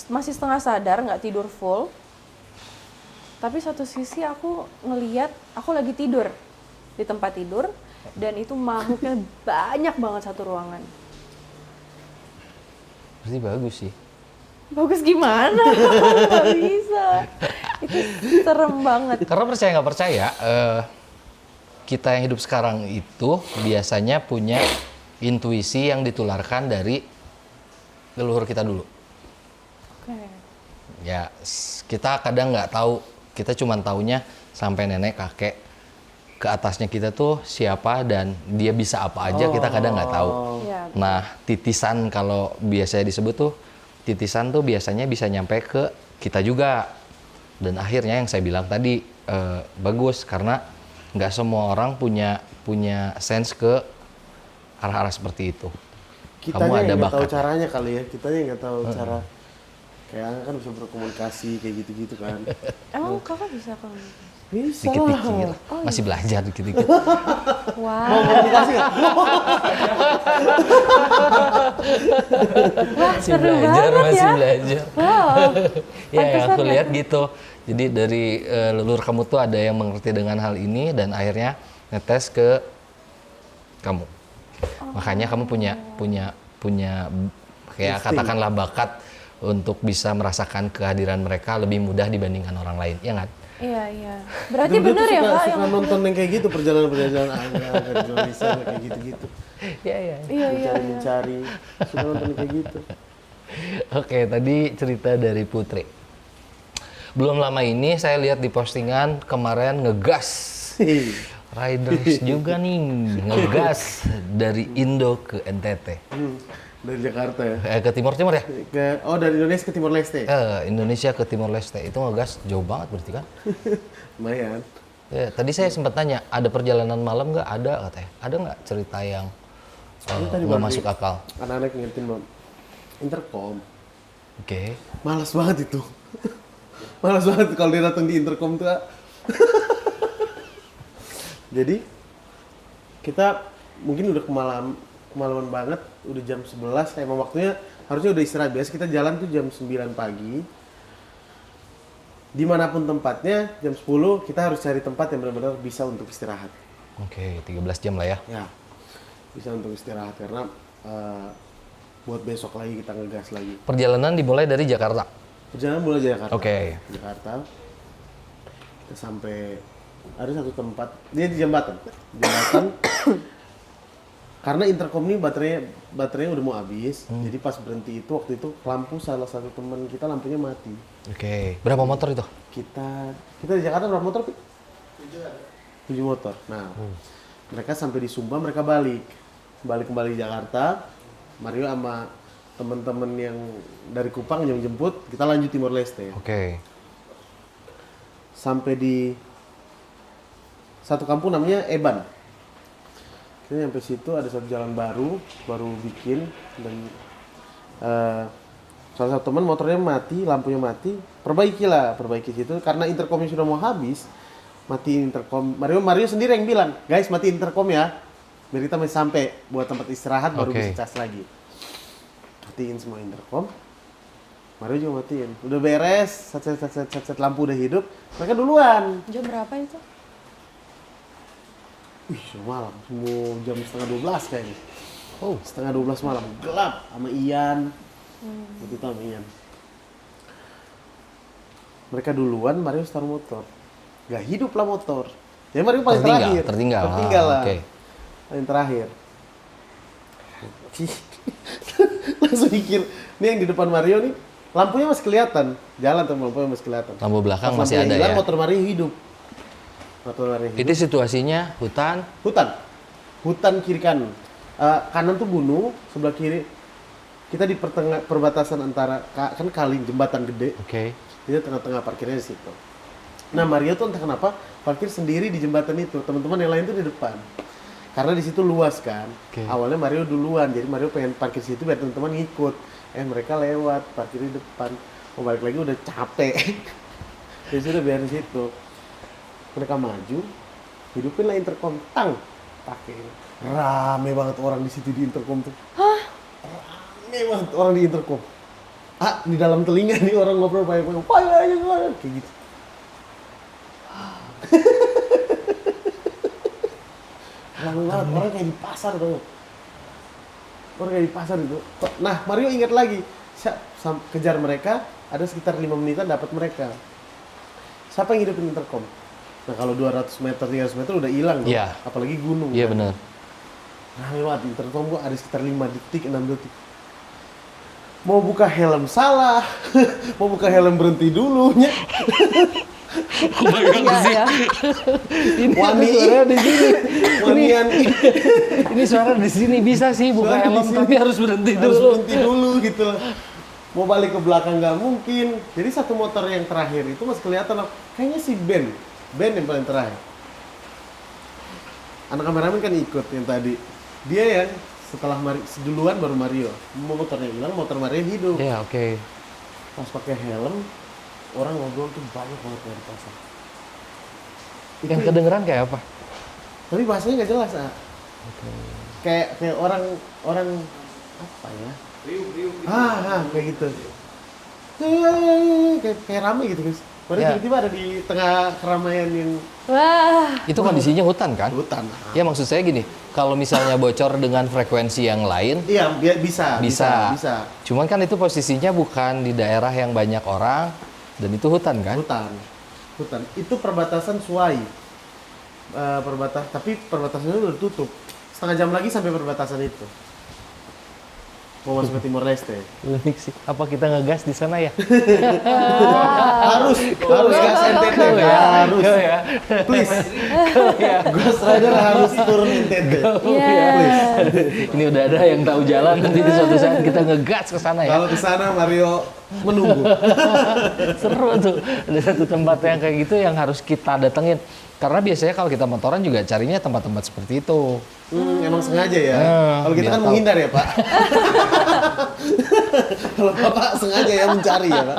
masih setengah sadar, nggak tidur full. Tapi satu sisi aku ngeliat aku lagi tidur di tempat tidur dan itu makhluknya banyak banget satu ruangan. Berarti bagus sih. Bagus gimana? Nggak bisa. Itu serem banget. Karena percaya nggak percaya, kita yang hidup sekarang itu biasanya punya intuisi yang ditularkan dari leluhur kita dulu. Oke. Ya, kita kadang nggak tahu, kita cuma taunya sampai nenek, kakek, ke atasnya kita tuh siapa dan dia bisa apa aja, kita kadang nggak tahu. Iya. Nah, titisan kalau biasanya disebut tuh, titisan tuh biasanya bisa nyampe ke kita juga. Dan akhirnya yang saya bilang tadi, bagus, karena nggak semua orang punya sense ke arah-arah seperti itu. Kitanya yang nggak tahu caranya kali ya, kitanya yang nggak tahu cara. Kayak kan bisa berkomunikasi kayak gitu-gitu kan. Emang kakak bisa komunikasi? Bisa Dikit-dikit, Oh, masih belajar dikit-dikit. Wah. Mau komunikasi nggak? Wah, Masih seru belajar, banget masih ya. belajar. Wow. Ya, yang aku Pantesan lihat gitu. Jadi dari leluhur kamu tuh ada yang mengerti dengan hal ini dan akhirnya ngetes ke kamu. Makanya kamu punya kayak Insting. katakanlah bakat untuk bisa merasakan kehadiran mereka lebih mudah dibandingkan orang lain, ya kan? Iya, iya. Berarti Dulu benar tuh ya, suka, Kak? suka nonton yang kayak gitu, perjalanan-perjalanan Indonesia kayak gitu-gitu. Iya, iya. Iya, iya. Mencari-mencari, suka nonton yang kayak gitu. Oke, tadi cerita dari Putri. Belum lama ini saya lihat di postingan kemarin ngegas. Riders juga nih ngegas dari Indo ke NTT. Dari Jakarta ya. Ke Timur ya? Dari Indonesia ke Timor Leste. Indonesia ke Timor Leste itu ngegas jauh banget berarti kan? Lumayan. Ya, tadi saya sempat tanya, ada perjalanan malam nggak? Ada katanya. Ada nggak cerita yang Tadi nggak baru masuk akal? Anak-anak ngingetin intercom. Oke. Malas banget itu. Malas banget kalau dia datang di intercom tuh. Jadi kita mungkin udah kemalaman banget, udah jam 11, emang waktunya harusnya udah istirahat. Biasa kita jalan tuh jam 9 pagi. Dimanapun tempatnya, jam 10 kita harus cari tempat yang benar-benar bisa untuk istirahat. Oke, 13 jam lah ya. Ya, bisa untuk istirahat karena buat besok lagi kita ngegas lagi. Perjalanan dimulai dari Jakarta. Perjalanan mulai dari Jakarta. Oke. Jakarta. Kita sampai ada satu tempat, dia di jembatan. Karena intercom ini baterainya udah mau habis. Jadi pas berhenti itu waktu itu lampu salah satu teman kita lampunya mati. Oke. Berapa motor itu? Kita di Jakarta berapa motor? 7 motor. Nah, mereka sampai di Sumba, mereka balik kembali di Jakarta. Mario sama teman-teman yang dari Kupang yang jemput, kita lanjut Timor Leste. Oke. Sampai di satu kampung namanya Eban. Kita sampai situ ada satu jalan baru bikin dan salah satu teman motornya mati, lampunya mati, perbaiki situ karena intercomnya sudah mau habis. Matiin intercom. Mario sendiri yang bilang, guys matiin intercom ya, biar kita masih sampai buat tempat istirahat baru bisa cas lagi. Matiin semua intercom. Mario juga matiin. Udah beres, set lampu udah hidup, mereka duluan. Jam berapa itu? Wih, malam, semua jam setengah 12 kayaknya. Oh, Setengah 12 malam, gelap sama Ian. Waktu itu sama Ian. Mereka duluan, Mario start motor. Gak hidup lah motor. Jadi Mario paling terakhir. Tertinggal. Tertinggal lah. Oke. Paling terakhir. Langsung mikir, ini yang di depan Mario nih, lampunya masih kelihatan. Jalan tuh lampunya masih kelihatan. Lampu belakang Pas masih lampunya ada hilang, ya. motor Mario hidup. Motor Mario hidup. Itu situasinya hutan. Hutan kiri kanan. Kanan tuh gunung, sebelah kiri kita di perbatasan antara kan kali jembatan gede. Oke. Jadi tengah-tengah parkirnya di situ. Nah Mario tuh entah kenapa parkir sendiri di jembatan itu. Teman-teman yang lain tuh di depan. Karena di situ luas kan. Oke. Awalnya Mario duluan, jadi Mario pengen parkir situ biar teman-teman ngikut. Mereka lewat, parkir di depan. Mau balik lagi udah capek. Jadi sudah biarin situ. Mereka maju, hidupin lah intercom, tang. pakai. Rame banget orang di situ di intercom tuh. Rame banget orang di intercom. Di dalam telinga nih orang ngobrol banyak-banyak. Kayak gitu. Rame banget, orang kayak di pasar tuh. Orang kayak di pasar itu. Nah, Mario ingat lagi, kejar mereka, ada sekitar 5 menitan dapat mereka. Siapa yang hidupin intercom? Nah, kalau 200 meter, 300 meter udah hilang dong. Iya. Apalagi gunung. Iya kan. benar. Rame banget, intercom gua ada sekitar 5 detik, 6 detik. Mau buka helm salah, mau buka helm berhenti dulunya. Iya. Ini Wani suara di sini. Wanian Ini suara di sini bisa sih buka Suara di helm sini. tapi harus berhenti harus dulu. berhenti dulu gitu loh. Mau balik ke belakang nggak mungkin. Jadi satu motor yang terakhir itu masih kelihatan kayaknya si Ben yang paling terakhir. Anak kameramen kan ikut yang tadi. Dia yang setelah duluan baru Mario. Motornya hilang, motor Mario hidup. Ya, oke. Pas pakai helm, orang ngobrol tuh banyak banget dari pasar. Yang kedengeran kayak apa? Tapi bahasanya nggak jelas, kayak orang apa ya? Riuh gitu. Kayak gitu. Kayak rame gitu guys. Baru Ya. tiba-tiba ada di tengah keramaian yang Wah. Itu kondisinya hutan kan? hutan. Ya maksud saya gini, kalau misalnya bocor dengan frekuensi yang lain, Iya, bisa. Cuman kan itu posisinya bukan di daerah yang banyak orang dan itu hutan kan? Hutan. Itu perbatasan Suai. Tapi perbatasannya udah tutup. Setengah jam lagi sampai perbatasan itu. Mau masuk ke Timor Leste. Unik sih. Apa kita ngegas di sana ya? harus gas NTT harus. ya. Please. Ghost Rider harus turun NTT. Iya. Ini udah ada yang tahu jalan nanti di suatu saat kita ngegas ke sana ya. Kalau ke sana Mario menunggu. Seru tuh. Ada satu tempat yang kayak gitu yang harus kita datengin. Karena biasanya kalau kita motoran juga carinya tempat-tempat seperti itu. Emang sengaja ya. Kalau kita biar kan tahu. menghindar ya, Pak. Kalau Bapak sengaja ya mencari ya, Pak.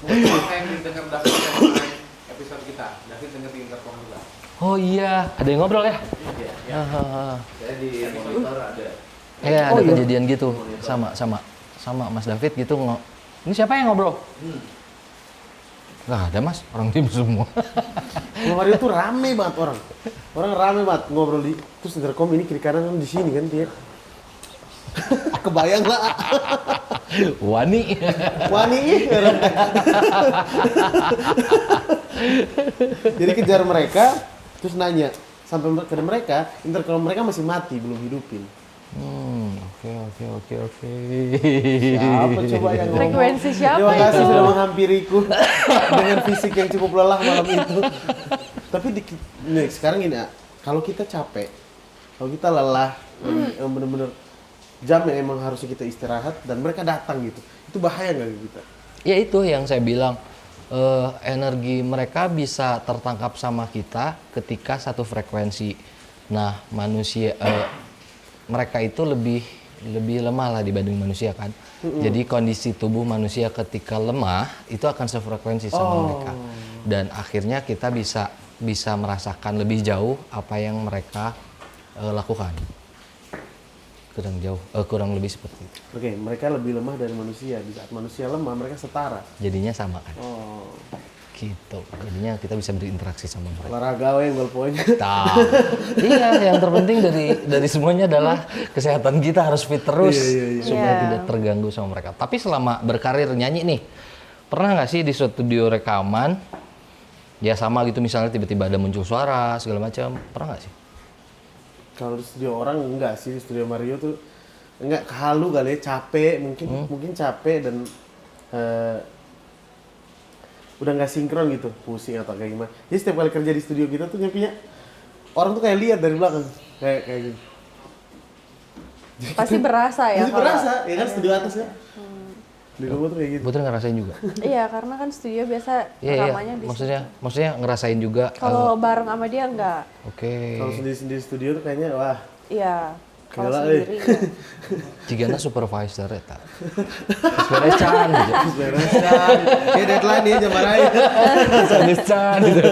Apa yang didengar David yang kemarin episode kita? David denger di intercom juga. Oh iya, ada yang ngobrol ya? Iya, ya. Hahaha. Jadi di monitor ada. Iya, ada kejadian gitu. Sama Mas David gitu. Ini siapa yang ngobrol? Nggak ada Mas, orang tim semua. Kalau Mario tuh rame banget orang. Orang rame banget ngobrol di terus intercom ini kiri kanan kan di sini kan dia. Kebayang lah. Wani. Wani. Jadi kejar mereka terus nanya sampai ke mereka, intercom mereka masih mati belum hidupin. Oke. Siapa coba yang ngomong? Frekuensi siapa Terima kasih itu? sudah menghampiriku dengan fisik yang cukup lelah malam itu. Tapi nih, sekarang gini, kalau kita capek, kalau kita lelah, yang bener-bener jam yang emang harusnya kita istirahat dan mereka datang gitu, itu bahaya nggak kita? Ya itu yang saya bilang, energi mereka bisa tertangkap sama kita ketika satu frekuensi. Nah manusia, mereka itu lebih lemah lah dibanding manusia kan. Jadi kondisi tubuh manusia ketika lemah itu akan sefrekuensi sama mereka. Dan akhirnya kita bisa merasakan lebih jauh apa yang mereka lakukan. Kurang lebih seperti itu. Oke, mereka lebih lemah dari manusia. Di saat manusia lemah, mereka setara. Jadinya sama kan. Oh, Gitu. Jadinya kita bisa berinteraksi sama mereka. olahraga yang gol poin. Nah, iya, yang terpenting dari semuanya adalah kesehatan kita harus fit terus supaya Iya. tidak terganggu sama mereka. Tapi selama berkarir nyanyi nih, pernah nggak sih di studio rekaman ya sama gitu misalnya tiba-tiba ada muncul suara segala macam, pernah nggak sih? Kalau di studio orang enggak sih, di studio Mario tuh enggak kehalu kali ya, capek mungkin capek dan udah nggak sinkron gitu, pusing atau kayak gimana. Jadi setiap kali kerja di studio kita tuh nyampinya orang tuh kayak lihat dari belakang kayak gitu. Pasti berasa ya. Jadi kalau- berasa, ya kan studio atas ya. Di rumah tuh kayak gitu. Putri ngerasain juga. Iya, karena kan studio biasa Iya, rekamannya di maksudnya ngerasain juga. Kalau bareng sama dia enggak. Oke. Kalau sendiri-sendiri studio tuh kayaknya wah, Iya. Kalau Gila, sendiri ya. Jigana supervisor eta. Geus beres can gitu. Beresan. Ini deadline nih jam berapa? Geus can gitu.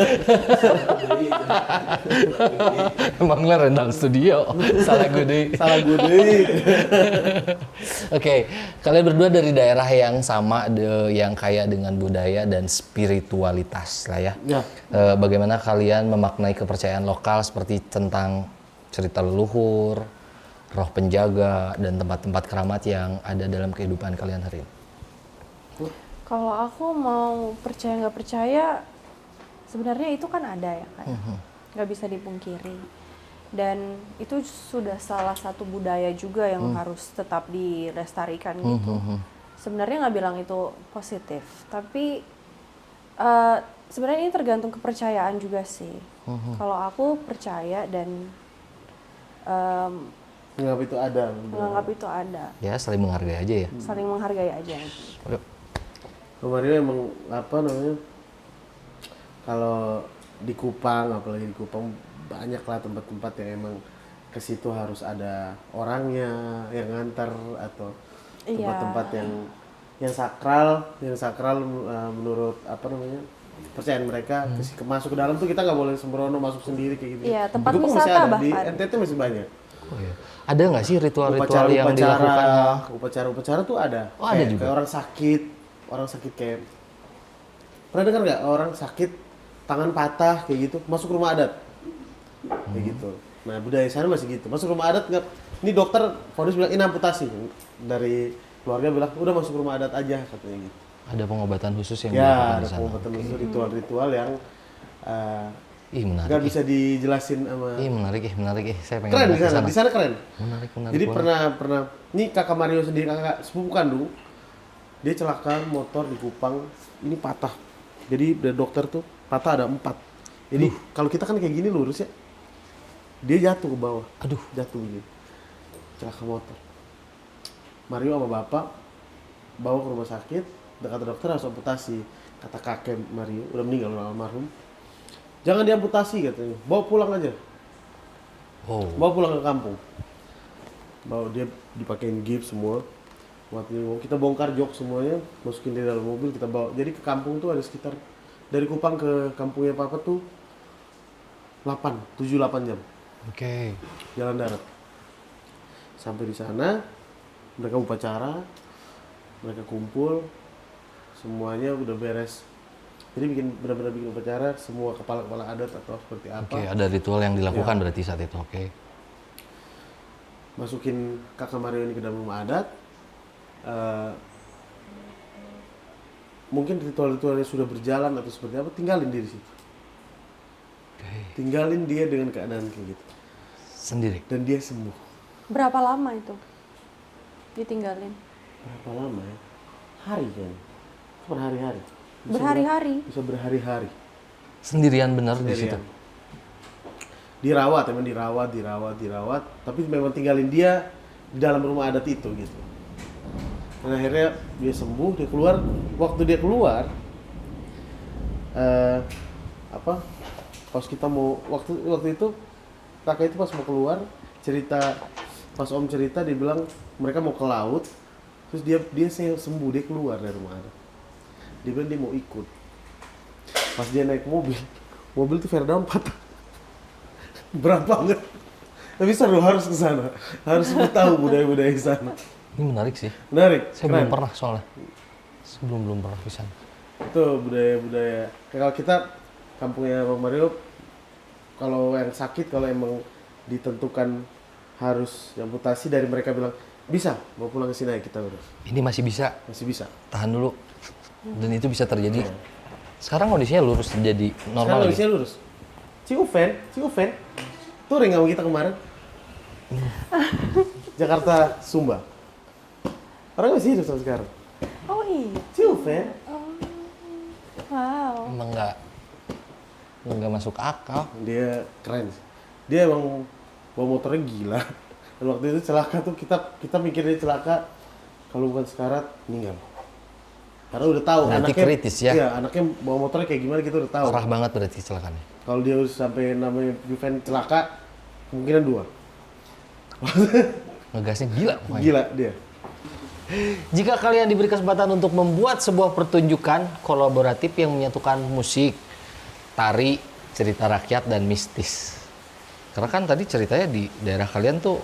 Emang lah rental studio. Salah gue deh. Salah gue deh. Oke, kalian berdua dari daerah yang sama, yang kaya dengan budaya dan spiritualitas lah ya. Ya. Bagaimana kalian memaknai kepercayaan lokal seperti tentang cerita leluhur, roh penjaga, dan tempat-tempat keramat yang ada dalam kehidupan kalian hari ini? Kalau aku mau percaya nggak percaya, sebenarnya itu kan ada ya kan, nggak bisa dipungkiri. Dan itu sudah salah satu budaya juga yang harus tetap dilestarikan gitu. Sebenarnya nggak bilang itu positif, tapi sebenarnya ini tergantung kepercayaan juga sih. Kalau aku percaya dan Menganggap itu ada. menganggap itu ada, Ya, saling menghargai aja ya. saling menghargai aja. Gitu. Yuk. Kemarin emang apa namanya? Kalau di Kupang, apalagi di Kupang banyak lah tempat-tempat yang emang ke situ harus ada orangnya yang nganter atau tempat-tempat yang sakral menurut apa namanya? Percayaan mereka masuk ke dalam tuh kita nggak boleh sembrono masuk sendiri kayak gitu. Iya, tempat Di Kupang masih wisata ada, di bahkan. NTT masih banyak. Oh, iya. Ada nggak sih ritual-ritual yang dilakukan? Upacara tuh ada. Oh, ada juga? Kayak orang sakit kayak pernah dengar nggak orang sakit tangan patah kayak gitu masuk rumah adat kayak gitu. Nah budaya sana masih gitu, masuk rumah adat nggak? Ini dokter vonis bilang ini amputasi, dari keluarga bilang udah masuk rumah adat aja katanya gitu. Ada pengobatan khusus yang Ya dilakukan ada di sana? pengobatan khusus, ritual-ritual yang Ih, menarik. nggak bisa dijelasin sama. Ih, menarik. Saya pengen Keren banget di sana keren. Menarik Jadi banget. pernah ini kakak Mario sendiri, kakak sepupu kandung, dia celaka motor di Kupang, ini patah. Jadi dari dokter tuh patah ada 4. Jadi kalau kita kan kayak gini lurus ya, dia jatuh ke bawah. Aduh. Jatuh begini, celaka motor. Mario sama bapak bawa ke rumah sakit, kata dokter harus amputasi. Kata kakek Mario, udah meninggal almarhum, jangan diamputasi katanya, bawa pulang aja. Oh. Bawa pulang ke kampung. Bawa dia dipakein gips semua. Waktu kita bongkar jok semuanya, masukin di dalam mobil, kita bawa. Jadi ke kampung tuh ada sekitar dari Kupang ke kampungnya Papa tuh 7-8 jam Oke. jalan darat. Sampai di sana mereka upacara, mereka kumpul, semuanya udah beres. Jadi benar-benar bikin upacara, semua kepala-kepala adat atau seperti apa. Oke, ada ritual yang dilakukan berarti saat itu. Oke. Masukin kakak Mario ini ke dalam rumah adat. Mungkin ritual-ritualnya sudah berjalan atau seperti apa, tinggalin dia di situ. Tinggalin dia dengan keadaan kayak gitu. Sendiri. Dan dia sembuh. Berapa lama itu ditinggalin? Berapa lama ya? Hari kan? Berhari-hari. Berhari-hari. Bisa berhari-hari. Sendirian benar di situ. Sendirian. Dirawat, emang dirawat. Tapi memang tinggalin dia di dalam rumah adat itu gitu. Dan akhirnya dia sembuh, dia keluar. Waktu dia keluar, pas kita mau waktu itu kakak itu pas mau keluar cerita, pas om cerita dia bilang mereka mau ke laut, terus dia sembuh, dia keluar dari rumah adat. Dia bilang dia mau ikut. Pas dia naik mobil tuh fair down patah. Berat banget. Tapi seru, harus ke sana. Harus tahu budaya-budaya di sana. Ini menarik sih. Menarik. Saya belum pernah soalnya. Belum pernah di sana. Itu budaya-budaya. Kalau kita kampungnya Bang Mario, kalau yang sakit, kalau emang ditentukan harus amputasi, dari mereka bilang bisa, mau pulang ke sini aja kita udah. Ini masih bisa. Masih bisa. Tahan dulu. Dan itu bisa terjadi. Sekarang kondisinya lurus jadi Sekarang normal lagi. kondisinya lurus. Ciufen, touring sama kita kemarin. Jakarta Sumba. Orang masih hidup sampai sekarang. Oh iya. Ciufen. Wow. Emang nggak masuk akal. Dia keren sih. Dia emang bawa motornya gila. Dan waktu itu celaka tuh kita mikir dia celaka, kalau bukan sekarat meninggal. Karena udah tahu Berarti anaknya kritis ya? Iya, anaknya bawa motornya kayak gimana kita udah tahu. Parah banget berarti kecelakaannya. Kalau dia sampai namanya Juven celaka, kemungkinan 2. Ngegasnya gila pokoknya. Gila dia. Jika kalian diberi kesempatan untuk membuat sebuah pertunjukan kolaboratif yang menyatukan musik, tari, cerita rakyat, dan mistis. Karena kan tadi ceritanya di daerah kalian tuh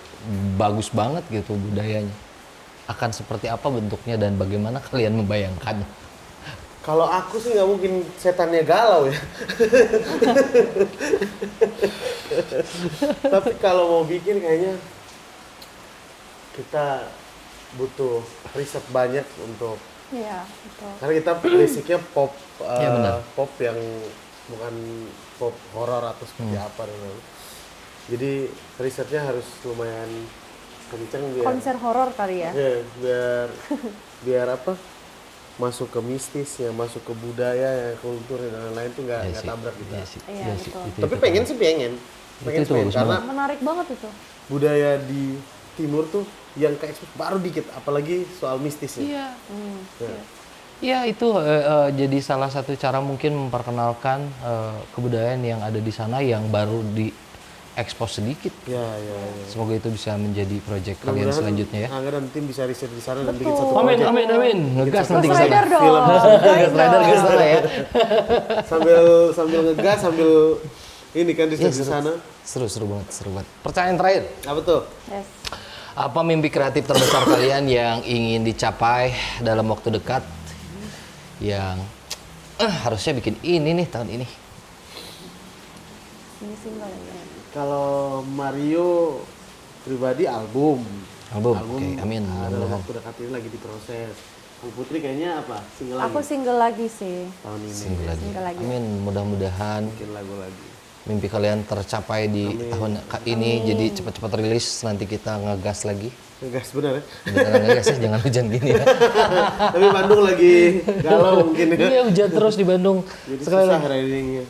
bagus banget gitu budayanya. Akan seperti apa bentuknya dan bagaimana kalian membayangkannya? Kalau aku sih nggak mungkin setannya galau ya. Tapi kalau mau bikin kayaknya kita butuh riset banyak untuk, Iya, betul. karena kita basicnya pop, Ya, benar. pop yang bukan pop horor atau seperti apa dan lain. Jadi risetnya harus lumayan kenceng biar Konser horor kali ya. ya, biar apa? Masuk ke mistisnya, masuk ke budaya, ya, kultur dan lain-lain tuh nggak Iya sih, tabrak kita. iya sih, Iya, iya sih. betul. Itu Tapi pengen sih pengen Itu bagus karena Menarik banget itu. budaya di timur tuh yang kayak baru dikit, apalagi soal mistisnya. Iya. Ya. Ya itu jadi salah satu cara mungkin memperkenalkan kebudayaan yang ada di sana yang baru diekspos sedikit. Ya, ya, ya. Semoga itu bisa menjadi proyek kalian Mudah-mudahan selanjutnya ya. Angga dan tim bisa riset di sana dan bikin satu Amin, project. amin, amin. Ngegas nanti ke Ghost sana. Rider dong. Film. Ghost Rider ke sana ya. sambil ngegas, sambil ini kan riset di sana. Seru banget, seru banget. Pertanyaan terakhir. Apa tuh? Yes. Apa mimpi kreatif terbesar kalian yang ingin dicapai dalam waktu dekat? Yang harusnya bikin ini nih tahun ini. Ini single ya. Kalau Mario pribadi album. Album, oke, amin. Dalam Mudah-mudahan. waktu dekat ini lagi diproses. Bu Putri kayaknya apa? Single lagi Aku single lagi sih. tahun ini. Single lagi. Single lagi. Amin, mudah-mudahan Bikin lagu lagi. mimpi kalian tercapai di tahun ini, jadi cepat-cepat rilis, nanti kita ngegas lagi. Ngegas bener ya. Beneran ngegas ya, jangan hujan gini ya. Tapi Bandung lagi galau mungkin ya. Iya, hujan terus di Bandung. Jadi Sekali susah lagi. ridingnya.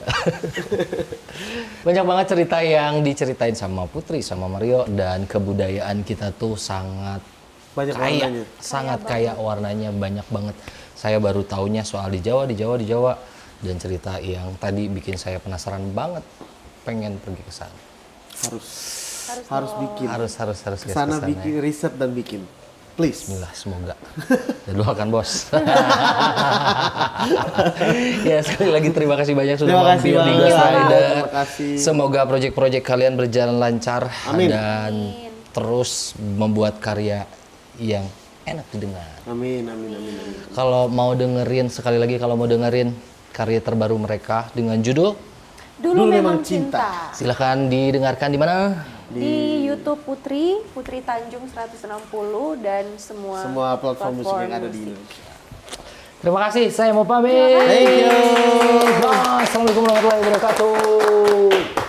Banyak banget cerita yang diceritain sama Putri, sama Mario, dan kebudayaan kita tuh sangat Banyak kaya, warnanya. sangat kaya warnanya, banyak banget. Saya baru taunya soal di Jawa, dan cerita yang tadi bikin saya penasaran banget, pengen pergi ke sana. Harus bikin. Harus guys, Kesana kesana bikin ya. riset dan bikin. Please. Bismillah, semoga. Ya doakan bos. Ya sekali lagi terima kasih banyak sudah Terima kasih mampir di banget. Ghost Rider. Terima kasih. Semoga proyek-proyek kalian berjalan lancar Amin. dan terus membuat karya yang enak didengar. Amin. Kalau mau dengerin sekali lagi, kalau mau dengerin karya terbaru mereka dengan judul, Dulu memang cinta. silahkan didengarkan di mana? Di YouTube Putri Tanjung 160 dan Semua platform musik yang ada di musik. Indonesia. Terima kasih, saya mau pamit. Thank you. Bye. Assalamualaikum warahmatullahi wabarakatuh.